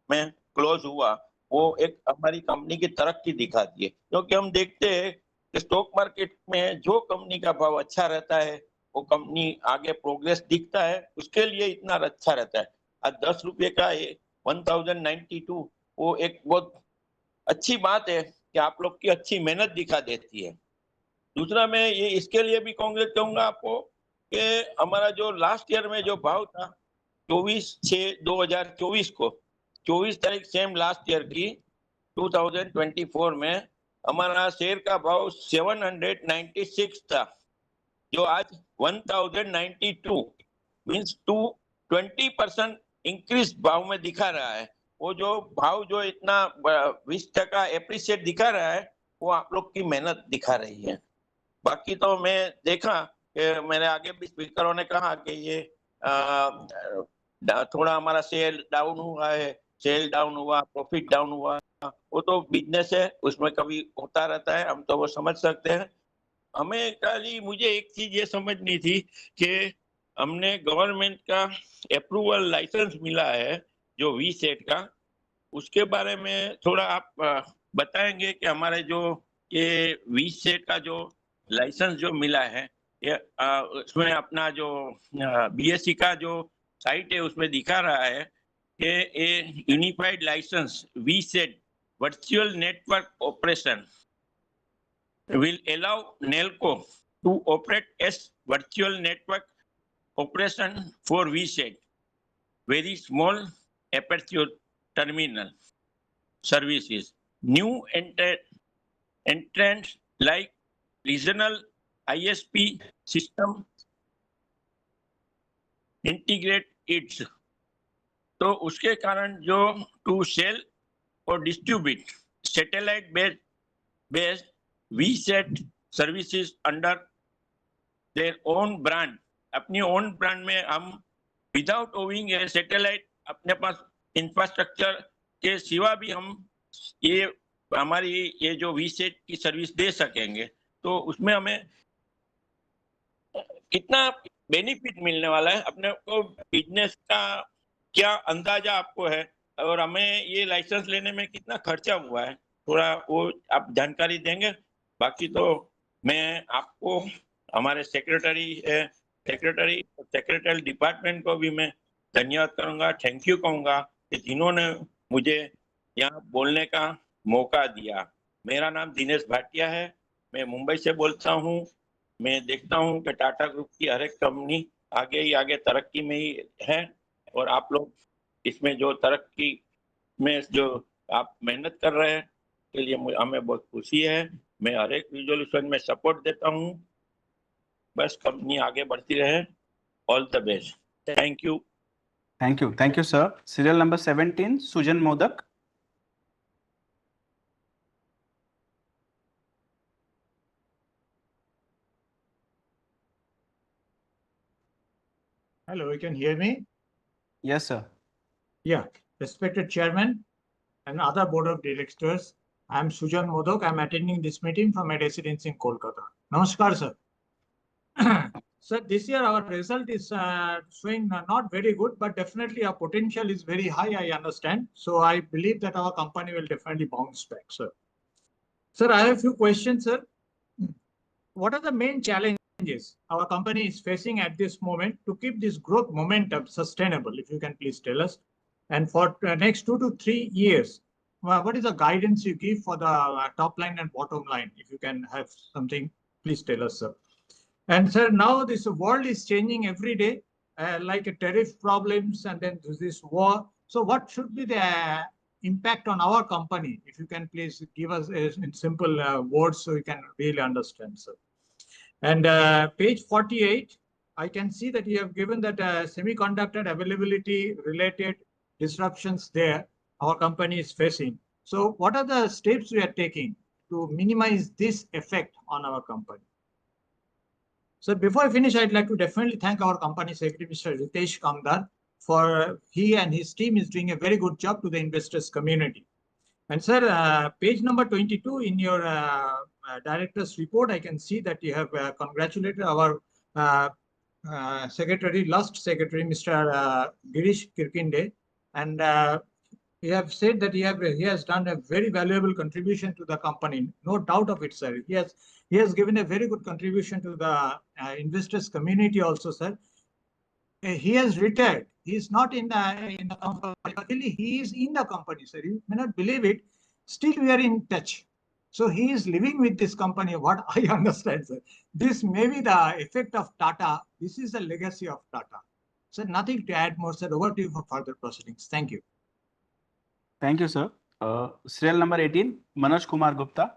Speaker 8: में क्लोज हुआ, वो एक हमारी कंपनी की तरक्की दिखाती है। क्योंकि हम देखते हैं कि स्टॉक मार्केट में जो कंपनी का भाव अच्छा रहता है वो कंपनी आगे प्रोग्रेस दिखता है, उसके लिए इतना अच्छा रहता है। आज 10 रुपये का 1092 वो एक बहुत अच्छी बात है कि आप लोग की अच्छी मेहनत दिखा देती है। दूसरा मैं ये इसके लिए भी कांग्रेस कहूंगा आपको कि हमारा जो लास्ट ईयर में जो भाव था 24/6/2024 को 24 तारीख सेम लास्ट ईयर की 2024 में हमारा शेयर का भाव 796 था, जो आज 1092 मीन्स 20% इंक्रीज भाव में दिखा रहा है। वो जो भाव जो इतना 20% एप्रिशिएट दिखा रहा है वो आप लोग की मेहनत दिखा रही है। बाकी तो मैं देखा कि मेरे आगे भी स्पीकरों ने कहा कि ये थोड़ा हमारा सेल डाउन हुआ है, सेल डाउन हुआ, प्रॉफिट डाउन हुआ, वो तो बिजनेस है, उसमें कभी होता रहता है, हम तो वो समझ सकते हैं। हमें खाली मुझे एक चीज ये समझनी थी कि हमने गवर्नमेंट का अप्रूवल लाइसेंस मिला है जो वी सेट का, उसके बारे में थोड़ा आप बताएंगे कि हमारे जो ये वी सेट का जो लाइसेंस जो मिला है ये उसमें अपना जो बीएससी का जो साइट है उसमें दिखा रहा है कि ये unified licence VSAT virtual network operation will allow NELCO to operate as virtual network operation for VSAT, very small aperture terminal services. New entrants like regional ISP system integrate it. तो उसके कारण जो to cell और distribute satellite based VSAT services under their own brand, अपनी own brand में हम without owing ए satellite अपने पास infrastructure के सिवा भी हम ये हमारी ये जो VSAT की सर्विस दे सकेंगे। तो उसमें हमें कितना बेनिफिट मिलने वाला है, अपने को बिजनेस का क्या अंदाजा आपको है, और हमें ये लाइसेंस लेने में कितना खर्चा हुआ है, थोड़ा वो आप जानकारी देंगे। बाकी तो मैं आपको हमारे सेक्रेटरी डिपार्टमेंट को भी मैं धन्यवाद करूंगा, थैंक यू कहूंगा कि जिन्होंने मुझे यहाँ बोलने का मौका दिया। मेरा नाम दिनेश भाटिया है, मैं मुंबई से बोलता हूँ। मैं देखता हूँ कि टाटा ग्रुप की हर एक कंपनी आगे ही आगे तरक्की में ही है, और आप लोग इसमें जो तरक्की में जो आप मेहनत कर रहे हैं के लिए हमें बहुत खुशी है। मैं हर एक रिजोल्यूशन में सपोर्ट देता हूँ, बस कंपनी आगे बढ़ती रहे। All the best, thank you.
Speaker 2: Thank you, sir. Serial number 17, Sujan Modak.
Speaker 4: Hello, you can hear me?
Speaker 2: Yes, sir.
Speaker 4: Yeah, respected chairman and other board of directors, I am Sujan Modak. I am attending this meeting from my residence in Kolkata. Namaskar, sir. Sir, this year our result is showing not very good, but definitely our potential is very high, I understand. So I believe that our company will definitely bounce back, sir. Sir, I have a few questions, sir. What are the main challenges our company is facing at this moment to keep this growth momentum sustainable? If you can please tell us. And for next 2 to 3 years, what is the guidance you give for the top line and bottom line? If you can have something, please tell us, sir. And sir, now this world is changing every day, like tariff problems and then this war. So what should be the impact on our company? If you can please give us in simple words so we can really understand, sir. And page 48, I can see that you have given that semiconductor availability related disruptions there our company is facing. So what are the steps we are taking to minimize this effect on our company? So before I finish, I'd like to definitely thank our company secretary, Mr. Ritesh Kamdar, for he and his team is doing a very good job to the investors community. And sir, page number 22 in your director's report, I can see that you have congratulated our secretary, last secretary, Mr. Girish Kirkinde, and you have said that he has done a very valuable contribution to the company. No doubt of it, sir. He has given a very good contribution to the investors community also, sir. He has retired. He is not in the company. Actually, he is in the company, sir. You may not believe it. Still, we are in touch. So he is living with this company. What I understand, sir. This may be the effect of Tata. This is the legacy of Tata. Sir, nothing to add more, sir. Over to you for further proceedings. Thank you.
Speaker 2: Thank you, sir. Serial number 18, Manoj Kumar Gupta.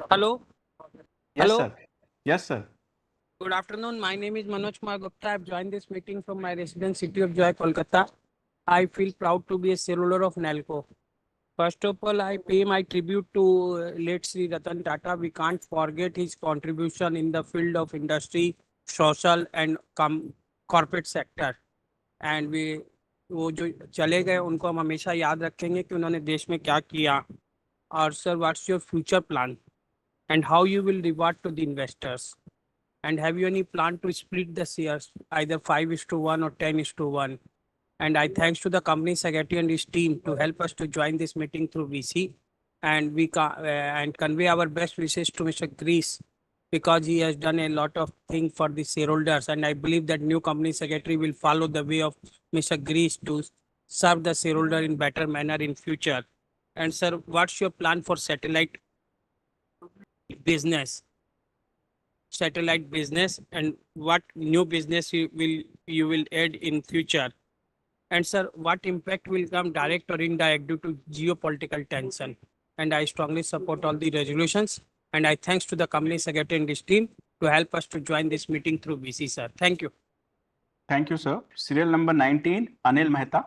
Speaker 21: Hello.
Speaker 2: Yes,
Speaker 21: Hello.
Speaker 2: sir. Yes, sir.
Speaker 21: Good afternoon. My name is Manoj Kumar Gupta. I've joined this meeting from my residence city of Joy, Kolkata. I feel proud to be a shareholder of NELCO. First of all, I pay my tribute to late Sri Ratan Tata. We can't forget his contribution in the field of industry, social and corporate sector. And वो जो चले गए उनको हम हमेशा याद रखेंगे कि उन्होंने देश में क्या किया. और sir, what's your future plan and how you will reward to the investors? And have you any plan to split the shares, either 5:1 or 10:1? And I thanks to the company secretary and his team to help us to join this meeting through VC. And we and convey our best wishes to Mr. Grease because he has done a lot of things for the shareholders. And I believe that new company secretary will follow the way of Mr. Grease to serve the shareholder in better manner in future. And sir, what's your plan for satellite business? Satellite business and what new business you will add in future? And sir, what impact will come direct or indirect due to geopolitical tension? And I strongly support all the resolutions. And I thanks to the company secretary and his team to help us to join this meeting through VC, sir. Thank you.
Speaker 2: Thank you, sir. Serial number 19, Anil Mehta.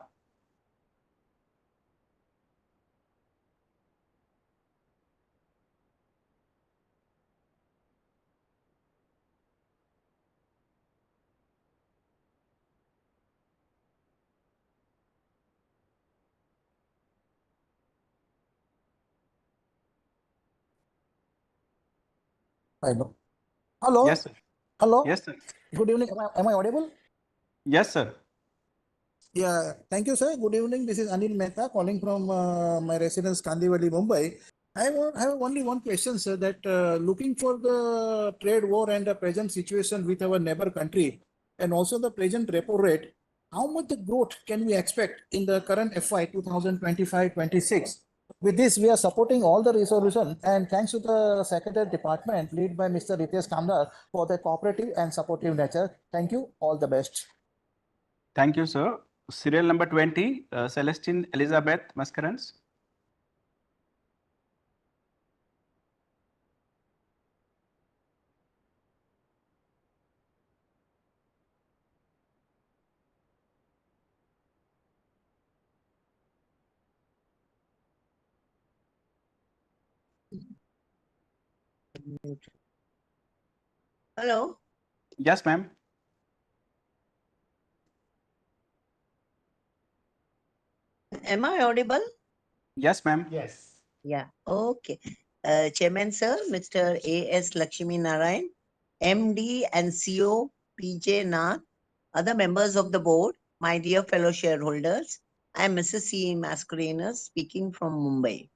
Speaker 22: Hello. Hello.
Speaker 2: Yes, sir.
Speaker 22: Hello.
Speaker 2: Yes, sir.
Speaker 22: Good evening. Am I audible?
Speaker 2: Yes, sir.
Speaker 22: Yeah. Thank you, sir. Good evening. This is Anil Mehta calling from my residence, Kandivali, Mumbai. I have only one question, sir, that looking for the trade war and the present situation with our neighbor country and also the present repo rate, how much the growth can we expect in the current FY 2025-26? With this, we are supporting all the resolution and thanks to the Secretary Department led by Mr. Ritesh Kamdar for the cooperative and supportive nature. Thank you. All the best.
Speaker 2: Thank you, sir. Serial number 20, Celestine Elizabeth Mascarens.
Speaker 23: Hello.
Speaker 2: Yes, ma'am.
Speaker 23: Am I audible?
Speaker 2: Yes, ma'am.
Speaker 23: Yeah. Okay. Chairman, sir, Mr. A.S. Lakshmi Narayan, MD and CEO PJ Nath, other members of the board, my dear fellow shareholders, I am Mrs. C. Mascarenhas speaking from Mumbai.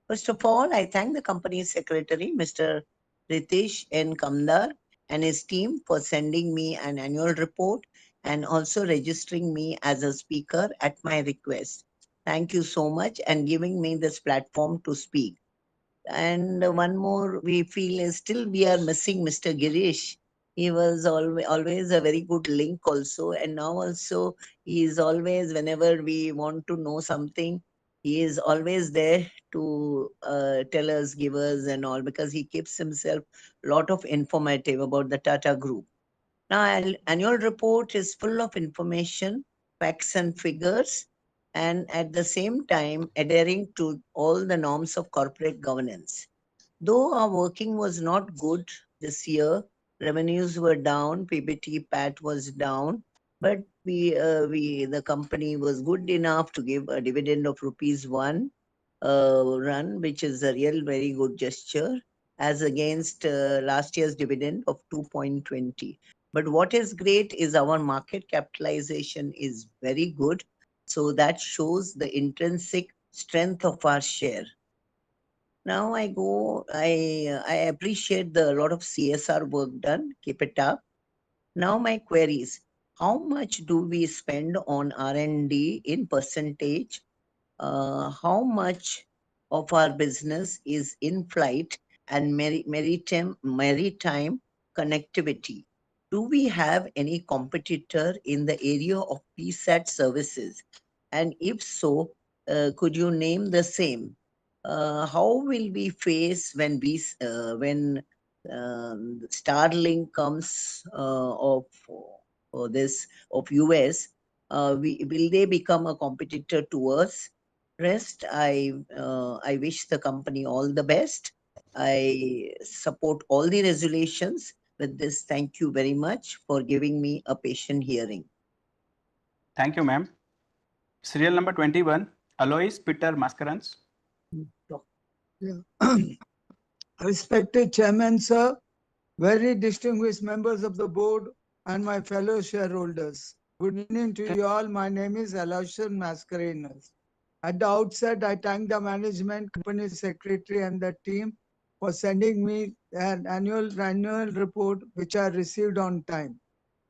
Speaker 23: First of all, I thank the company secretary, Mr. Ritesh N. Kamdar, and his team for sending me an annual report and also registering me as a speaker at my request. Thank you so much and giving me this platform to speak. And one more we feel is still we are missing Mr. Girish. He was always a very good link also. And now also he is always, whenever we want to know something, he is always there to tell us, give us and all, because he keeps himself a lot of informative about the Tata Group. Now, annual report is full of information, facts and figures, and at the same time adhering to all the norms of corporate governance. Though our working was not good this year, revenues were down, PBT PAT was down, but the company was good enough to give a dividend of rupees 1 run, which is a real very good gesture, as against last year's dividend of 2.20. But what is great is our market capitalization is very good. So that shows the intrinsic strength of our share. Now I appreciate the lot of CSR work done. Keep it up. Now my queries. How much do we spend on R&D in percentage? How much of our business is in flight and maritime connectivity? Do we have any competitor in the area of PSAT services? And if so, could you name the same? How will we face when Starlink comes of US? Will they become a competitor to us? Rest, I wish the company all the best. I support all the resolutions. With this, thank you very much for giving me a patient hearing.
Speaker 2: Thank you, ma'am. Serial number 21, Alois Peter Mascarens.
Speaker 1: Respected Chairman, sir, very distinguished members of the board, and my fellow shareholders. Good evening to you all. My name is Alois Mascarenhas. At the outset, I thank the management, company secretary, and the team for sending me an annual report, which I received on time.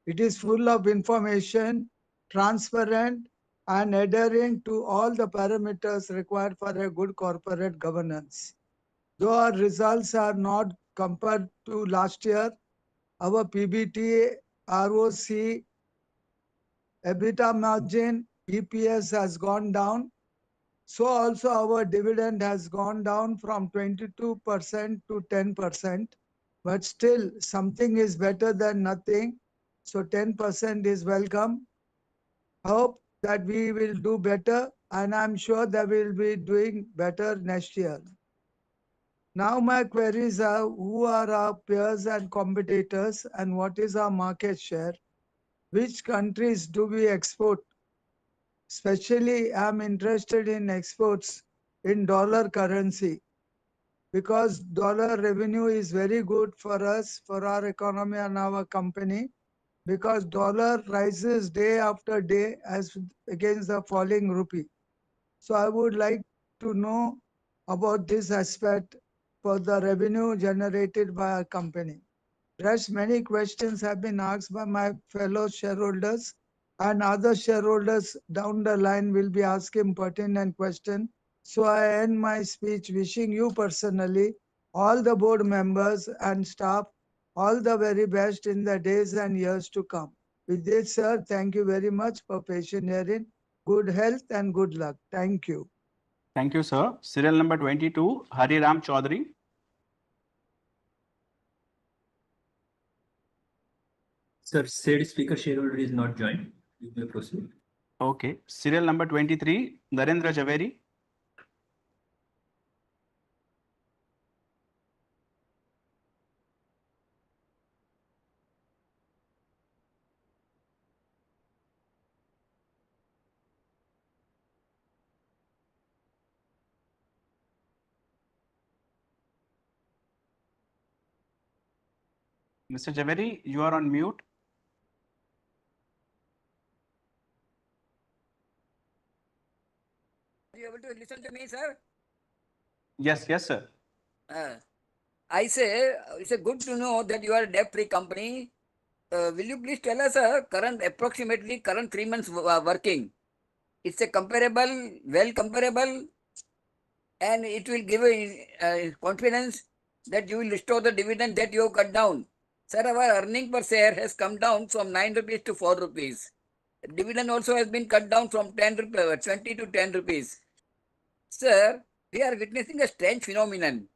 Speaker 1: It is full of information, transparent, and adhering to all the parameters required for a good corporate governance. Though our results are not compared to last year, our PBT, ROC, EBITDA margin, EPS has gone down. So also our dividend has gone down from 22% to 10. But still, something is better than nothing. So 10% is welcome. Hope that we will do better, and I'm sure that we'll be doing better next year. Now my queries are, who are our peers and competitors, and what is our market share? Which countries do we export? Especially, I'm interested in exports in dollar currency, because dollar revenue is very good for us, for our economy and our company, because dollar rises day after day as against the falling rupee. So I would like to know about this aspect for the revenue generated by our company. Rest, many questions have been asked by my fellow shareholders, and other shareholders down the line will be asking pertinent questions. So I end my speech wishing you personally, all the board members and staff, all the very best in the days and years to come. With this, sir, thank you very much for patient hearing. Good health and good luck. Thank you.
Speaker 2: Thank you, sir. Serial number 22, Hari Ram Chaudhary.
Speaker 12: Sir, said speaker shareholder is not joined. You may proceed.
Speaker 2: Okay. Serial number 23, Narendra Javeri. Mr. Javeri, you are on mute.
Speaker 5: Are you able to listen to me, sir?
Speaker 2: Yes, yes, sir.
Speaker 5: I say it's a good to know that you are a debt-free company. Will you please tell us approximately current 3 months working? It's a comparable, well comparable, and it will give a confidence that you will restore the dividend that you have cut down. Sir, our earning per share has come down from 9 rupees to 4 rupees. Dividend also has been cut down from 20 to 10 rupees. Sir, we are witnessing a strange phenomenon.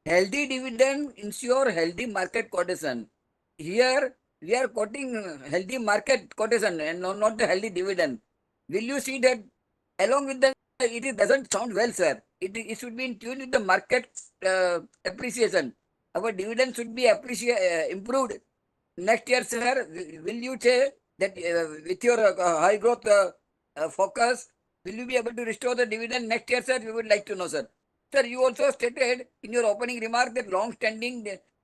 Speaker 5: Healthy dividend ensure healthy market quotation. Here, we are quoting healthy market quotation and not the healthy dividend. Will you see that along with that, it doesn't sound well, sir. It should be in tune with the market appreciation. Our dividend should be improved. Next year, sir, will you say that with your high growth focus, will you be able to restore the dividend next year, sir? We would like to know, sir. Sir, you also stated in your opening remark that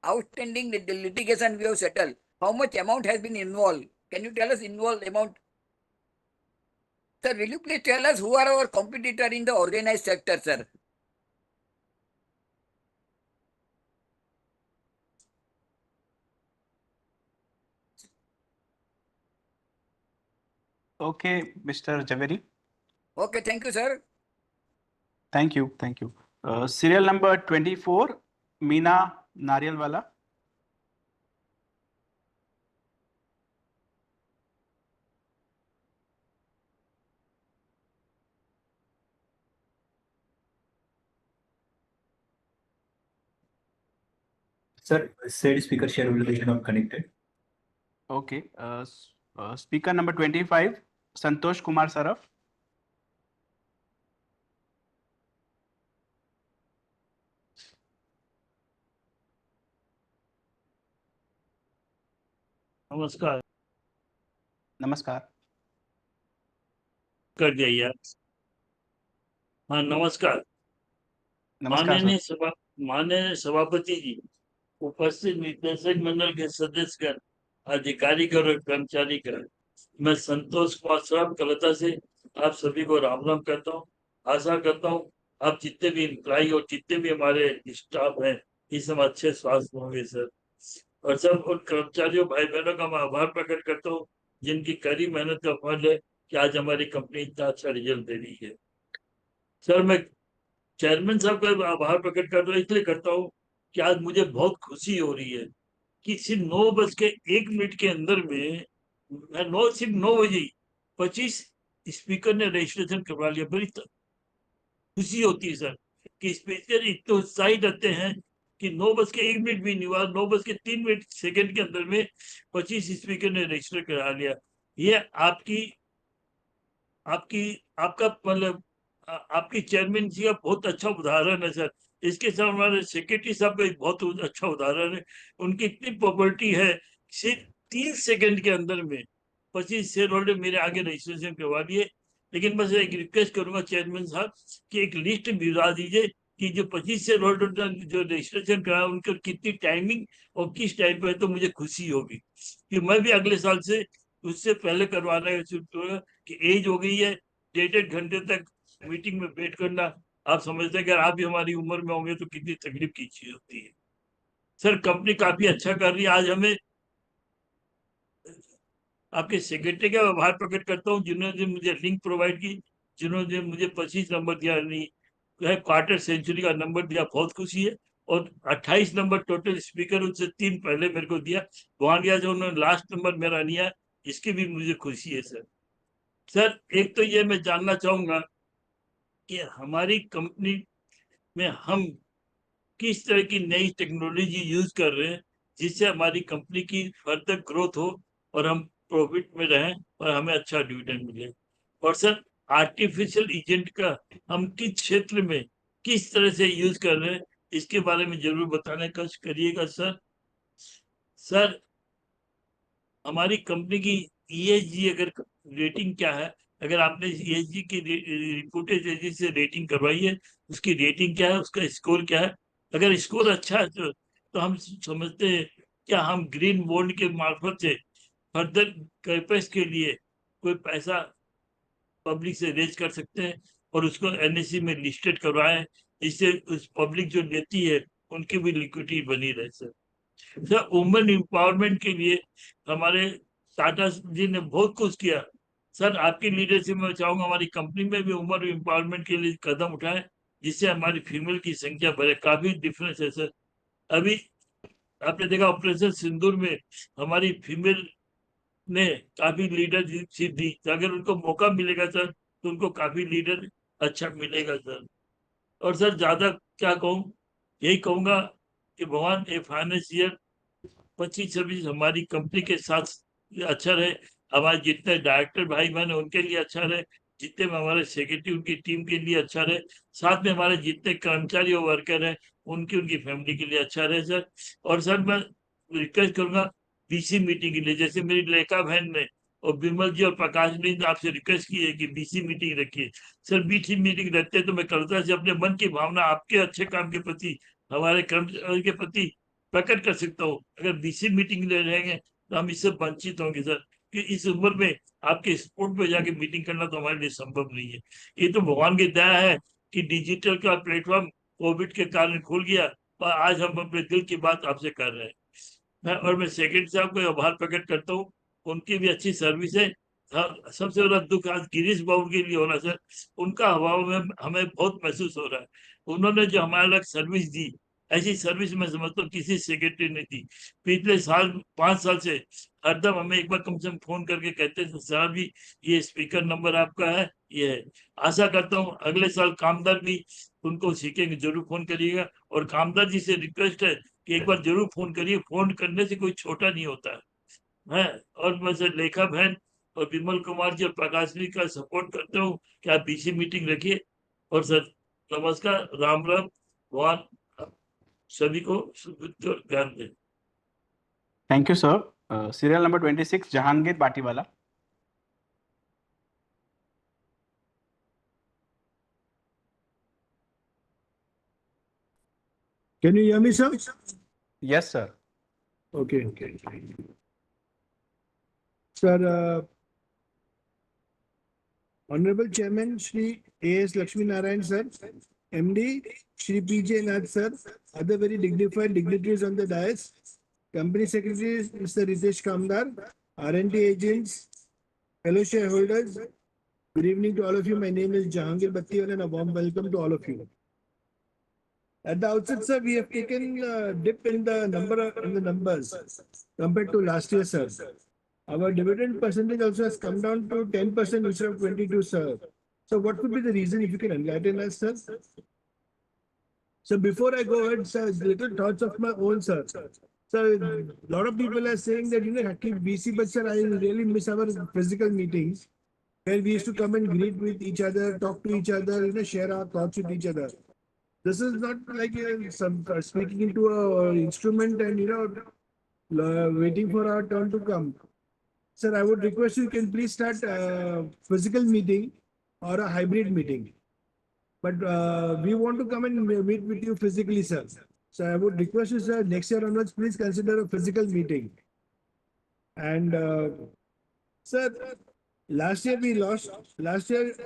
Speaker 5: outstanding litigation we have settled. How much amount has been involved? Can you tell us involved amount? Sir, will you please tell us who are our competitor in the organized sector, sir?
Speaker 2: Okay, Mr. Javeri.
Speaker 5: Okay, thank you, sir.
Speaker 2: Thank you, thank you. Serial number 24, Meena Narialwala.
Speaker 12: Sir, said speaker shareholder is not connected.
Speaker 2: Okay. Speaker number 25, Santosh Kumar Saraf.
Speaker 6: नमस्कार
Speaker 2: नमस्कार.
Speaker 6: कर दिया यार हाँ नमस्कार
Speaker 2: नमस्कार sir.
Speaker 6: माननीय सभापति जी उपस्थित निर्देशक मंडल के सदस्यगण अधिकारीगण और कर्मचारीगण मैं संतोष कुमार सराफ कलकत्ता से आप सभी को राम राम करता हूँ आशा करता हूँ आप जितने भी एम्प्लॉय और जितने भी हमारे स्टाफ हैं ये सब अच्छे स्वास्थ्य होंगे सर और सब उन कर्मचारियों भाई बहनों का मैं आभार प्रकट करता हूँ जिनकी कड़ी मेहनत का फल है कि आज हमारी कंपनी इतना अच्छा रिजल्ट दे रही है सर मैं चेयरमैन साहब का आभार प्रकट करता हूँ इसलिए करता हूँ कि आज मुझे बहुत खुशी हो रही है कि सिर्फ 9:01 के अंदर में सिर्फ 9 बजे 25 स्पीकर ने रजिस्ट्रेशन करवा लिया बड़ी खुशी होती है सर कि स्पीकर इतने उत्साहित रहते हैं कि 9:01 भी नहीं हुआ 9:03 के अंदर में 25 स्पीकर ने रजिस्टर करा लिया ये आपका मतलब आपकी चेयरमैन जी का बहुत अच्छा उदाहरण है सर इसके साथ हमारे सेक्रेटरी साहब का एक बहुत अच्छा उदाहरण है उनकी इतनी प्रॉपर्टी है सिर्फ 3 सेकंड के अंदर में 25 शेयर होल्डर मेरे आगे रजिस्ट्रेशन करवा दिए लेकिन बस एक रिक्वेस्ट करूंगा चेयरमैन साहब कि एक लिस्ट भिजवा दीजिए कि जो 25 शेयर होल्डर जो रजिस्ट्रेशन करा उनका कितनी टाइमिंग और किस टाइम पे तो मुझे खुशी होगी कि मैं भी अगले साल से उससे पहले करवाना कि एज हो गई है 1.5 घंटे तक मीटिंग में वेट करना आप समझते हैं अगर आप भी हमारी उम्र में होंगे तो कितनी तकलीफ की चीज होती है सर कंपनी काफी अच्छा कर रही है आज हमें आपके सेक्रेटरी का आभार प्रकट करता हूँ जिन्होंने मुझे लिंक प्रोवाइड की जिन्होंने मुझे 25 नंबर दिया नहीं क्वार्टर सेंचुरी का नंबर दिया बहुत खुशी है और 28 नंबर टोटल स्पीकर उनसे 3 पहले मेरे को दिया वहां गया जो उन्होंने लास्ट नंबर मेरा नहीं आया इसकी भी मुझे खुशी है सर एक तो ये मैं जानना चाहूंगा कि हमारी कंपनी में हम किस तरह की नई टेक्नोलॉजी यूज कर रहे हैं जिससे हमारी कंपनी की फर्दर ग्रोथ हो और हम प्रॉफिट में रहें और हमें अच्छा डिविडेंड मिले और सर आर्टिफिशियल एजेंट का हम किस क्षेत्र में किस तरह से यूज कर रहे हैं इसके बारे में जरूर बताने का करिएगा सर हमारी कंपनी की ईएसजी अगर रेटिंग क्या है अगर आपने ईएसजी की रिपोर्टेज एजेंसी से रेटिंग करवाई है उसकी रेटिंग क्या है उसका स्कोर क्या है अगर स्कोर अच्छा है तो हम समझते हैं क्या हम ग्रीन बॉन्ड के मार्फत से फर्दर कैपेक्स के लिए कोई पैसा पब्लिक से रेज कर सकते हैं और उसको एनएससी में लिस्टेड करवाएं, जिससे उस पब्लिक जो लेती है उनकी भी लिक्विडिटी बनी रहे सर। सर वुमेन एम्पावरमेंट के लिए हमारे टाटा जी ने बहुत कुछ किया सर। आपकी लीडरशिप में चाहूंगा हमारी कंपनी में भी वुमेन एम्पावरमेंट के लिए कदम उठाएं, जिससे हमारी फीमेल की संख्या बढ़े। काफी डिफरेंस है सर। अभी आपने देखा ऑपरेशन सिंदूर में हमारी फीमेल ने काफी लीडरशिप दी, तो अगर उनको मौका मिलेगा सर तो उनको काफी लीडर अच्छा मिलेगा सर। और सर ज्यादा क्या कहूँ, यही कहूंगा कि भगवान ये फाइनेंशियल 25-26 हमारी कंपनी के साथ अच्छा रहे, हमारे जितने डायरेक्टर भाई बहन है उनके लिए अच्छा रहे, जितने में हमारे सेक्रेटरी उनकी टीम के लिए अच्छा रहे, साथ में हमारे जितने कर्मचारी और वर्कर हैं उनकी फैमिली के लिए अच्छा रहे सर। और सर मैं रिक्वेस्ट करूंगा बीसी मीटिंग के लिए, जैसे मेरी लेखा बहन ने और विमल जी और प्रकाश ने आपसे रिक्वेस्ट की है कि बीसी मीटिंग रखिए सर। बीसी मीटिंग रखते तो मैं करता से अपने मन की भावना आपके अच्छे काम के प्रति, हमारे कर्मचारी के प्रति प्रकट कर सकता हूँ। अगर बीसी मीटिंग ले रहेंगे तो हम इससे वंचित होंगे सर, कि इस उम्र में आपके स्पोर्ट पे जाके मीटिंग करना तो हमारे लिए संभव नहीं है। ये तो भगवान की दया है कि डिजिटल का प्लेटफॉर्म कोविड के कारण खुल गया और आज हम अपने दिल की बात आपसे कर रहे हैं। और मैं सेक्रेटरी साहब को आभार प्रकट करता हूँ, उनकी भी अच्छी सर्विस है। सबसे बड़ा दुख आज गिरीश बाबू के लिए हो रहा है सर, उनका अभाव में हमें बहुत महसूस हो रहा है। उन्होंने जो हमारे लग सर्विस दी, ऐसी सर्विस मैं समझता हूँ किसी सेक्रेटरी ने दी। पिछले 5 साल से हरदम हमें एक बार कम से कम फोन करके कहते थे साहब जी ये स्पीकर नंबर आपका है, ये है। आशा करता हूँ अगले साल कामदार भी उनको सीखेंगे, जरूर फोन करिएगा। और कामदार जी से रिक्वेस्ट है कि एक बार जरूर फोन करिए, फोन करने से कोई छोटा नहीं होता है। और मैं सर लेखा बहन और विमल कुमार जी और प्रकाश जी का सपोर्ट करता हूँ कि आप बीसी मीटिंग रखिए। और सर नमस्कार, राम राम, भगवान सभी को ज्ञान दें।
Speaker 2: Thank you sir. Serial number 26 Jahangir Batiwala.
Speaker 7: Can you hear me, sir?
Speaker 2: Yes, sir.
Speaker 7: Okay. Sir, Honorable Chairman Shri A.S. Lakshmi Narayan, sir, MD Shri P.J. Nath, sir, other very dignified dignitaries on the dais, Company Secretary Mr. Ritesh Kamdar, R&D agents, fellow shareholders, good evening to all of you. My name is Jahangir Battiwala and a warm welcome to all of you. At the outset, sir, we have taken a dip in the numbers compared to last year, sir. Our dividend percentage also has come down to 10% instead of 22, sir. So what could be the reason, if you can enlighten us, sir? So before I go ahead, sir, little thoughts of my own, sir. So a lot of people are saying that, I keep BC, but sir, I really miss our physical meetings where we used to come and greet with each other, talk to each other, share our thoughts with each other. This is not like some speaking into a instrument and waiting for our turn to come. Sir, I would request you can please start a physical meeting or a hybrid meeting. But we want to come and meet with you physically, sir. So I would request you, sir, next year onwards, please consider a physical meeting. And sir, last year,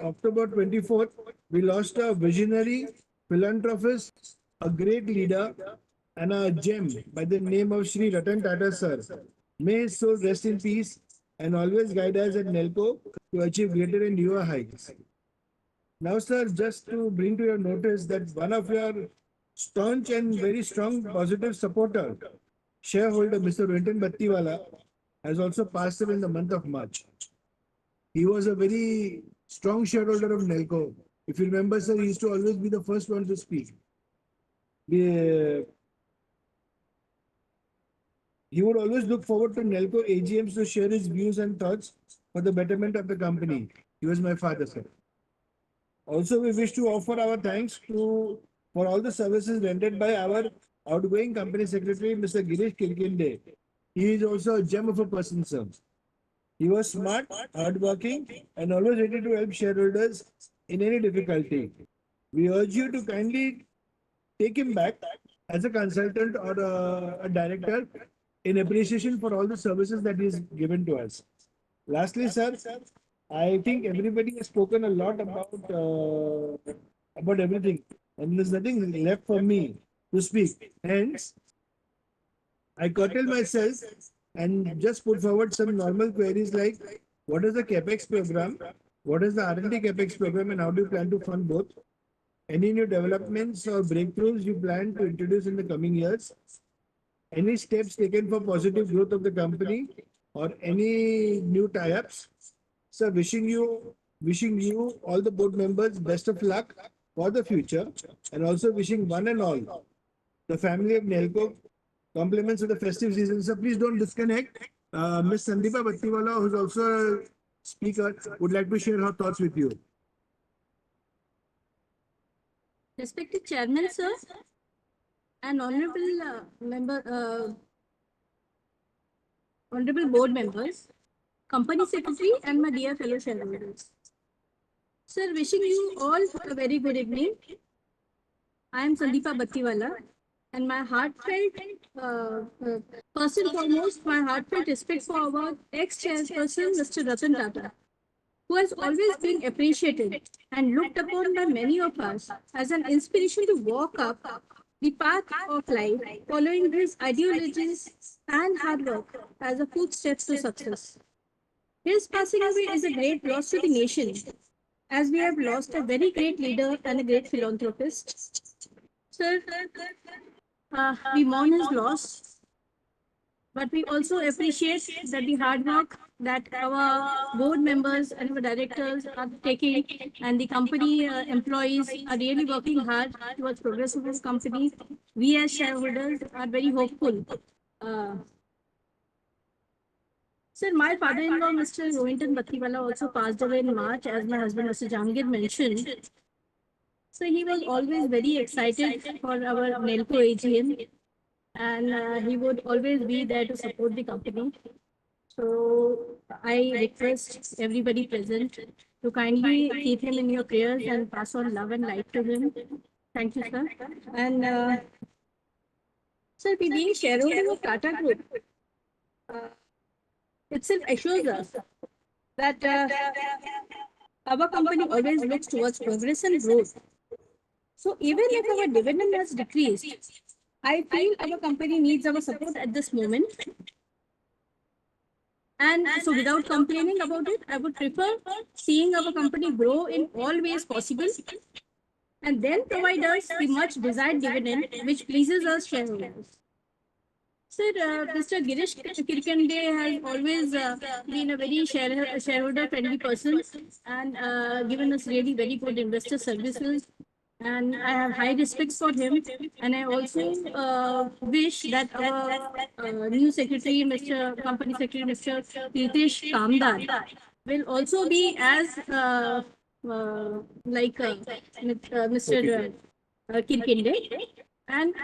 Speaker 7: October 24th, we lost a visionary philanthropist, a great leader, and a gem by the name of Shri Ratan Tata, sir. May his soul rest in peace and always guide us at NELCO to achieve greater and newer heights. Now, sir, just to bring to your notice that one of your staunch and very strong positive supporter, shareholder Mr. Vinton Battiwala, has also passed away in the month of March. He was a very strong shareholder of NELCO. If you remember, sir, he used to always be the first one to speak. He would always look forward to NELCO AGMs to share his views and thoughts for the betterment of the company. He was my father, sir. Also, we wish to offer our thanks for all the services rendered by our outgoing company secretary, Mr. Girish Kilkinde. He is also a gem of a person, sir. He was smart, hardworking, and always ready to help shareholders in any difficulty. We urge you to kindly take him back as a consultant or a director in appreciation for all the services that he has given to us. Lastly, sir, I think everybody has spoken a lot about everything, and there's nothing left for me to speak. Hence, I curtail myself and just put forward some normal queries like what is the capex program, what is the R&D capex program, and how do you plan to fund both? Any new developments or breakthroughs you plan to introduce in the coming years? Any steps taken for positive growth of the company or any new tie-ups? Sir, wishing you all the board members best of luck for the future, and also wishing one and all the family of NELCO compliments of the festive season. So please don't disconnect. Ms. Sandeepa Battiwala, who's also a speaker, would like to share her thoughts with you.
Speaker 9: Respected Chairman, sir, and honorable board members, company secretary, and my dear fellow shareholders. Sir, wishing you all a very good evening. I am Sandeepa Battiwala, and my heartfelt, first and foremost, my heartfelt respect for our ex-chairperson, Mr. Ratan Tata, who has always been appreciated and looked upon by many of us as an inspiration to walk up the path of life, following his ideologies and hard work as a footsteps to success. His passing away is a great loss to the nation, as we have lost a very great leader and a great philanthropist. Sir, we mourn his loss, but we also appreciate that the hard work that our board members and our directors are taking, and the company employees are really working hard towards progress of this company. We as shareholders are very hopeful. Sir, my father-in-law, Mr. Rohinton Battiwala, also passed away in March, as my husband, Mr. Jahangir, mentioned. So he was always very excited for our NELCO AGM, and he would always be there to support the company. So I request everybody present to kindly keep him in your prayers and pass on love and light to him. Thank you, sir. And sir, we being shareholder of Tata Group itself assures us that our company always looks towards progress and growth. So even if our dividend has decreased, I feel our company needs our support at this moment. And so without complaining about it, I would prefer seeing our company grow in all ways possible and then provide us the much desired dividend which pleases us shareholders. Sir, Mr. Girish Kirkande has always been a very shareholder-friendly person and given us really very good investor services. And I have high respect for him. And I also wish that our new secretary, Company Secretary, Mr. Pritesh Kamdar, will also be as like Mr. Kirkinde. And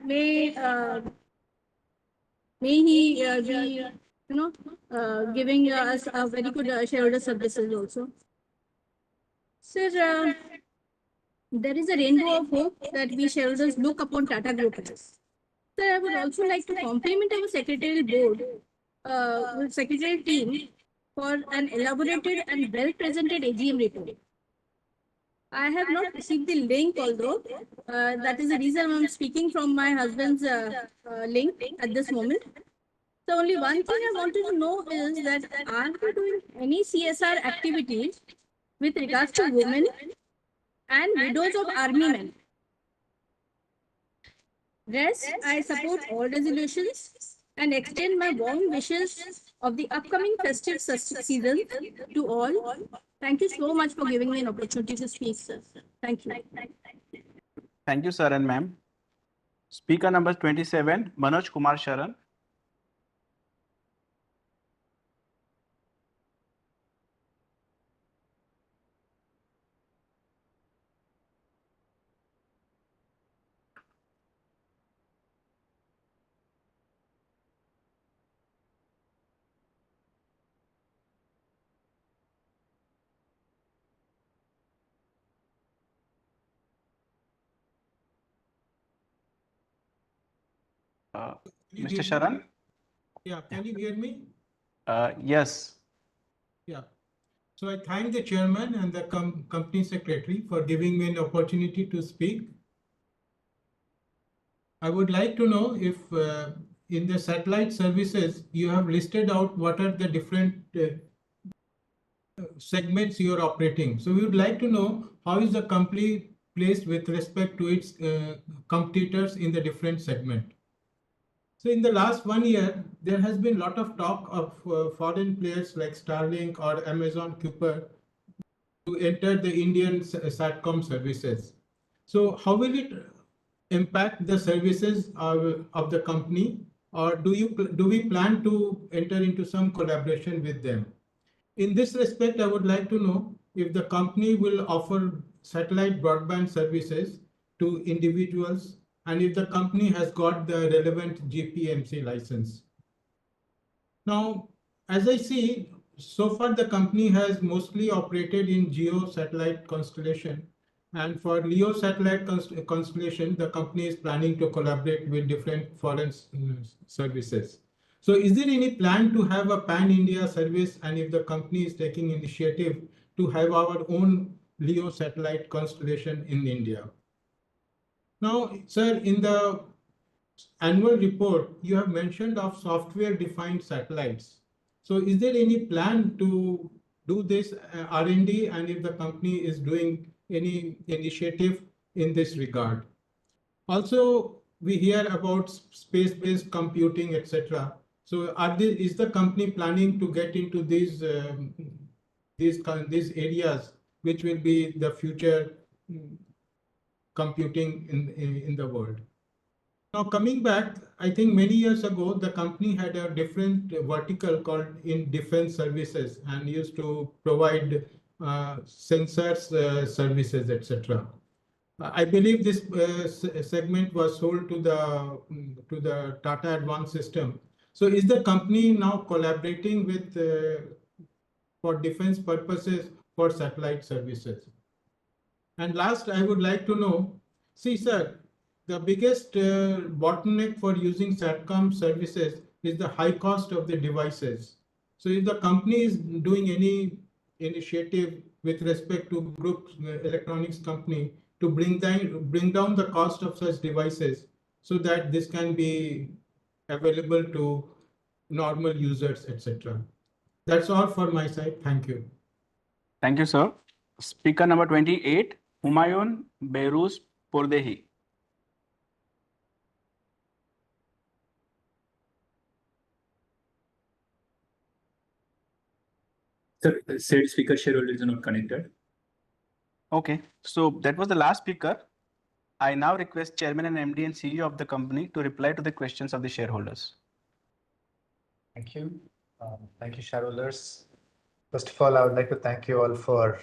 Speaker 9: may he be, giving us a very good shareholder services also. Sir, there is a rainbow of hope that we shareholders look upon Tata Group as. Sir, I would also like to compliment our secretarial board, secretarial team for an elaborated and well-presented AGM report. I have not received the link, although that is the reason I'm speaking from my husband's link at this moment. So only one thing I wanted to know is that are we doing any CSR activities with regards to women and widows of army men? Rest, I support all resolutions and extend my warm wishes of the upcoming festive season to all. Thank you so much for giving me an opportunity to speak, sir. Thank you.
Speaker 2: Thank you, sir and ma'am. Speaker number 27, Manoj Kumar Sharan. Mr. Sharan?
Speaker 4: Yeah, can you hear me?
Speaker 2: Yes.
Speaker 4: Yeah. So I thank the chairman and the company secretary for giving me an opportunity to speak. I would like to know if in the satellite services, you have listed out what are the different segments you are operating. So we would like to know how is the company placed with respect to its competitors in the different segment. So in the last 1 year, there has been a lot of talk of foreign players like Starlink or Amazon Kuiper to enter the Indian SATCOM services. So how will it impact the services of the company, or do we plan to enter into some collaboration with them? In this respect, I would like to know if the company will offer satellite broadband services to individuals and if the company has got the relevant GPMC license. Now, as I see, so far the company has mostly operated in GEO satellite constellation, and for LEO satellite constellation, the company is planning to collaborate with different foreign services. So is there any plan to have a pan-India service, and if the company is taking initiative to have our own LEO satellite constellation in India? Now, sir, in the annual report, you have mentioned of software-defined satellites. So is there any plan to do this R&D, and if the company is doing any initiative in this regard? Also, we hear about space-based computing, etc. So is the company planning to get into these areas, which will be the future computing in the world? Now, coming back, I think many years ago, the company had a different vertical called in defense services and used to provide sensors services, etc. I believe this segment was sold to the Tata Advanced System. So is the company now collaborating with for defense purposes for satellite services? And last, I would like to know, see, sir, the biggest bottleneck for using SATCOM services is the high cost of the devices. So if the company is doing any initiative with respect to group electronics company to bring down the cost of such devices so that this can be available to normal users, etc. That's all for my side. Thank you.
Speaker 2: Thank you, sir. Speaker number 28, Humayun Behruz Pordehi.
Speaker 12: Sir, said speaker shareholder is not connected.
Speaker 2: Okay, so that was the last speaker. I now request Chairman and MD and CEO of the company to reply to the questions of the shareholders.
Speaker 3: Thank you. Thank you, shareholders. First of all, I would like to thank you all for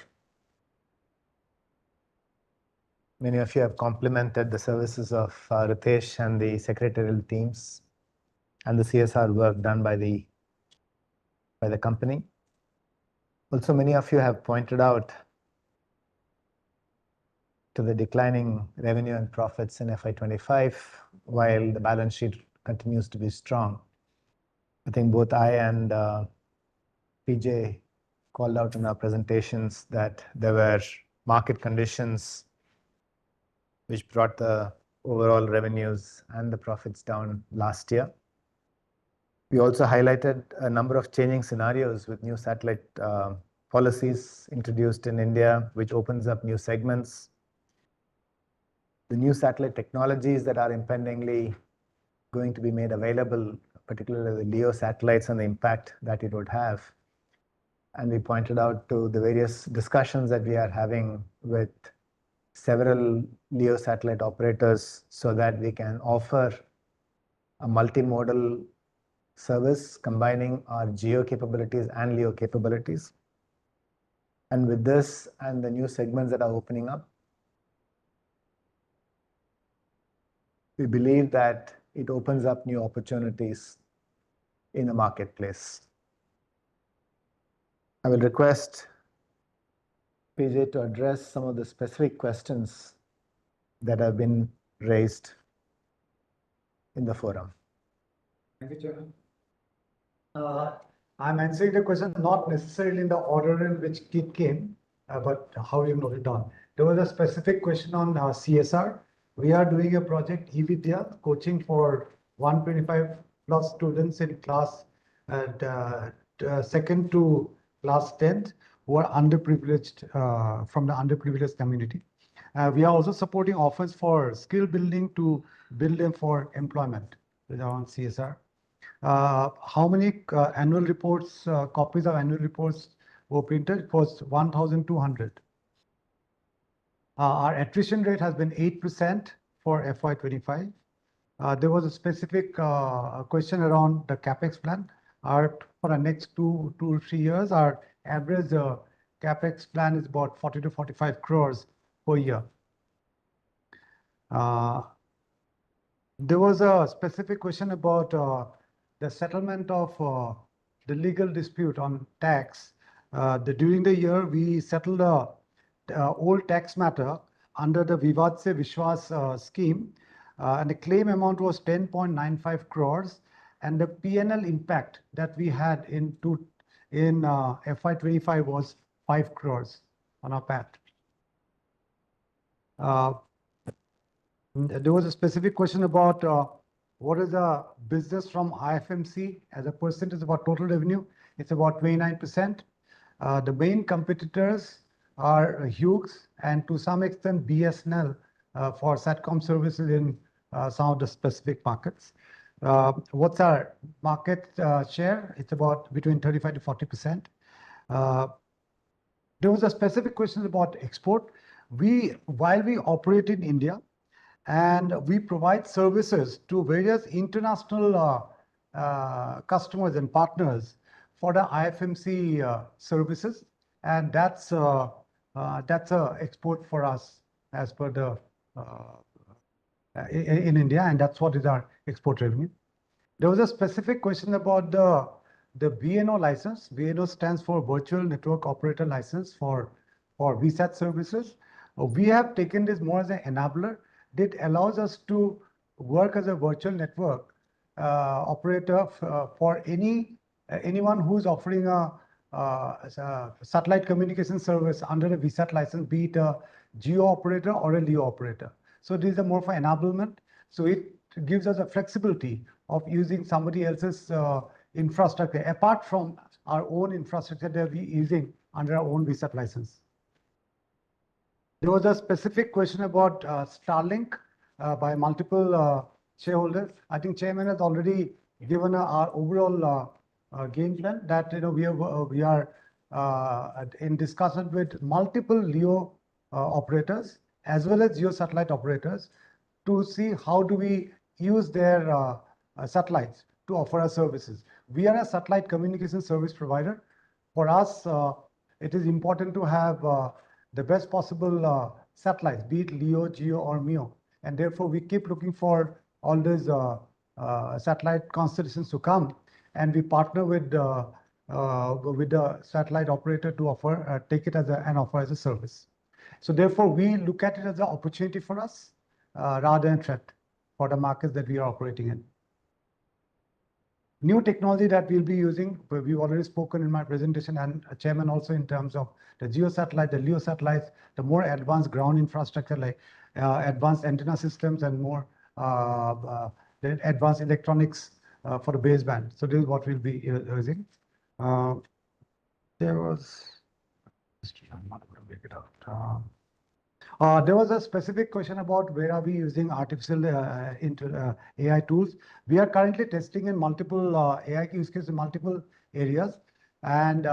Speaker 3: many of you have complimented the services of Ritesh and the secretarial teams and the CSR work done by the company. Also, many of you have pointed out to the declining revenue and profits in FY25, while the balance sheet continues to be strong. I think both I and PJ called out in our presentations that there were market conditions which brought the overall revenues and the profits down last year. We also highlighted a number of changing scenarios with new satellite policies introduced in India, which opens up new segments. The new satellite technologies that are impendingly going to be made available, particularly the LEO satellites and the impact that it would have. And we pointed out to the various discussions that we are having with several LEO satellite operators so that we can offer a multimodal service combining our GEO capabilities and LEO capabilities. And with this and the new segments that are opening up, we believe that it opens up new opportunities in the marketplace. I will request PJ to address some of the specific questions that have been raised in the forum.
Speaker 4: Thank you, Chairman.
Speaker 10: I'm answering the question not necessarily in the order in which it came, but how you note it down. There was a specific question on CSR. We are doing a project eVidya coaching for 125 plus students in class at second to class 10th who are underprivileged from the underprivileged community. We are also supporting offers for skill building to build them for employment on CSR. How many annual reports, copies of annual reports were printed? It was 1,200. Our attrition rate has been 8% for FY25. There was a specific question around the capex plan. For the next two or 3 years, our average capex plan is about 40 to 45 crores per year. There was a specific question about the settlement of the legal dispute on tax. During the year, we settled a old tax matter under the Vivad Se Vishwas scheme, and the claim amount was 10.95 crores, and the PNL impact that we had in FY25 was 5 crores on our PAT. There was a specific question about what is the business from IFMC as a percentage of our total revenue. It's about 29%. The main competitors are Hughes and to some extent BSNL for SATCOM services in some of the specific markets. What's our market share? It's about between 35 to 40%. There was a specific question about export. While we operate in India, and we provide services to various international customers and partners for the IFMC services, and that's a export for us as per the in India, and that's what is our export revenue. There was a specific question about the VNO license. VNO stands for Virtual Network Operator License for VSAT services. We have taken this more as an enabler. It allows us to work as a virtual network operator for anyone who's offering a satellite communication service under a VSAT license, be it a GEO operator or a LEO operator. So these are more for enablement. So it gives us a flexibility of using somebody else's infrastructure apart from our own infrastructure that we're using under our own VSAT license. There was a specific question about Starlink by multiple shareholders. I think Chairman has already given our overall game plan that we are in discussion with multiple LEO operators as well as GEO satellite operators to see how do we use their satellites to offer our services. We are a satellite communication service provider. For us, it is important to have the best possible satellites, be it LEO, GEO, or MEO. And therefore, we keep looking for all these satellite constellations to come, and we partner with the satellite operator to offer, take it as an offer as a service. So therefore, we look at it as an opportunity for us rather than a threat for the markets that we are operating in. New technology that we'll be using, we've already spoken in my presentation and Chairman also in terms of the GEO satellite, the LEO satellites, the more advanced ground infrastructure like advanced antenna systems and more the advanced electronics for the baseband. So this is what we'll be using. There was, I'm not going to break it out. There was a specific question about where are we using artificial AI tools. We are currently testing in multiple AI use cases in multiple areas. And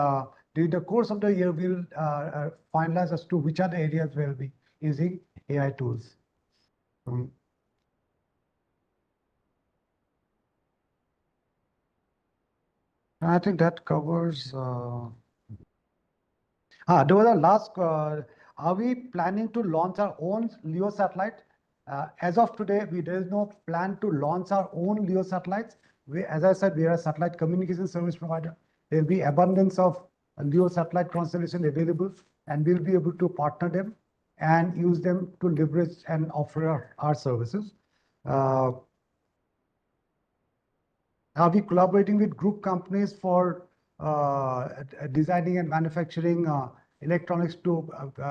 Speaker 10: during the course of the year, we'll finalize as to which are the areas where we'll be using AI tools. I think that covers. There was a last. Are we planning to launch our own LEO satellite? As of today, there is no plan to launch our own LEO satellites. As I said, we are a satellite communication service provider. There will be abundance of LEO satellite constellation available, and we'll be able to partner them and use them to leverage and offer our services. Are we collaborating with group companies for designing and manufacturing electronics to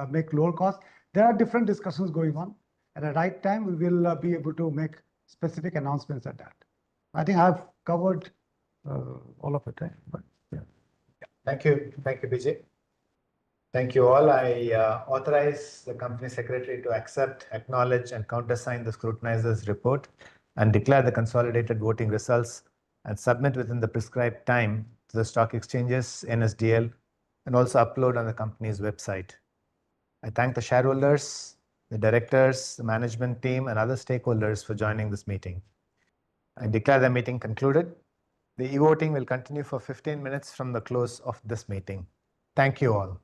Speaker 10: make lower cost? There are different discussions going on. At the right time, we will be able to make specific announcements at that. I think I've covered all of it, right? But, yeah.
Speaker 3: Thank you, PJ. Thank you all. I authorize the company secretary to accept, acknowledge, and countersign the scrutinizer's report and declare the consolidated voting results and submit within the prescribed time to the stock exchanges, NSDL, and also upload on the company's website. I thank the shareholders, the directors, the management team, and other stakeholders for joining this meeting. I declare the meeting concluded. The e-voting will continue for 15 minutes from the close of this meeting. Thank you all.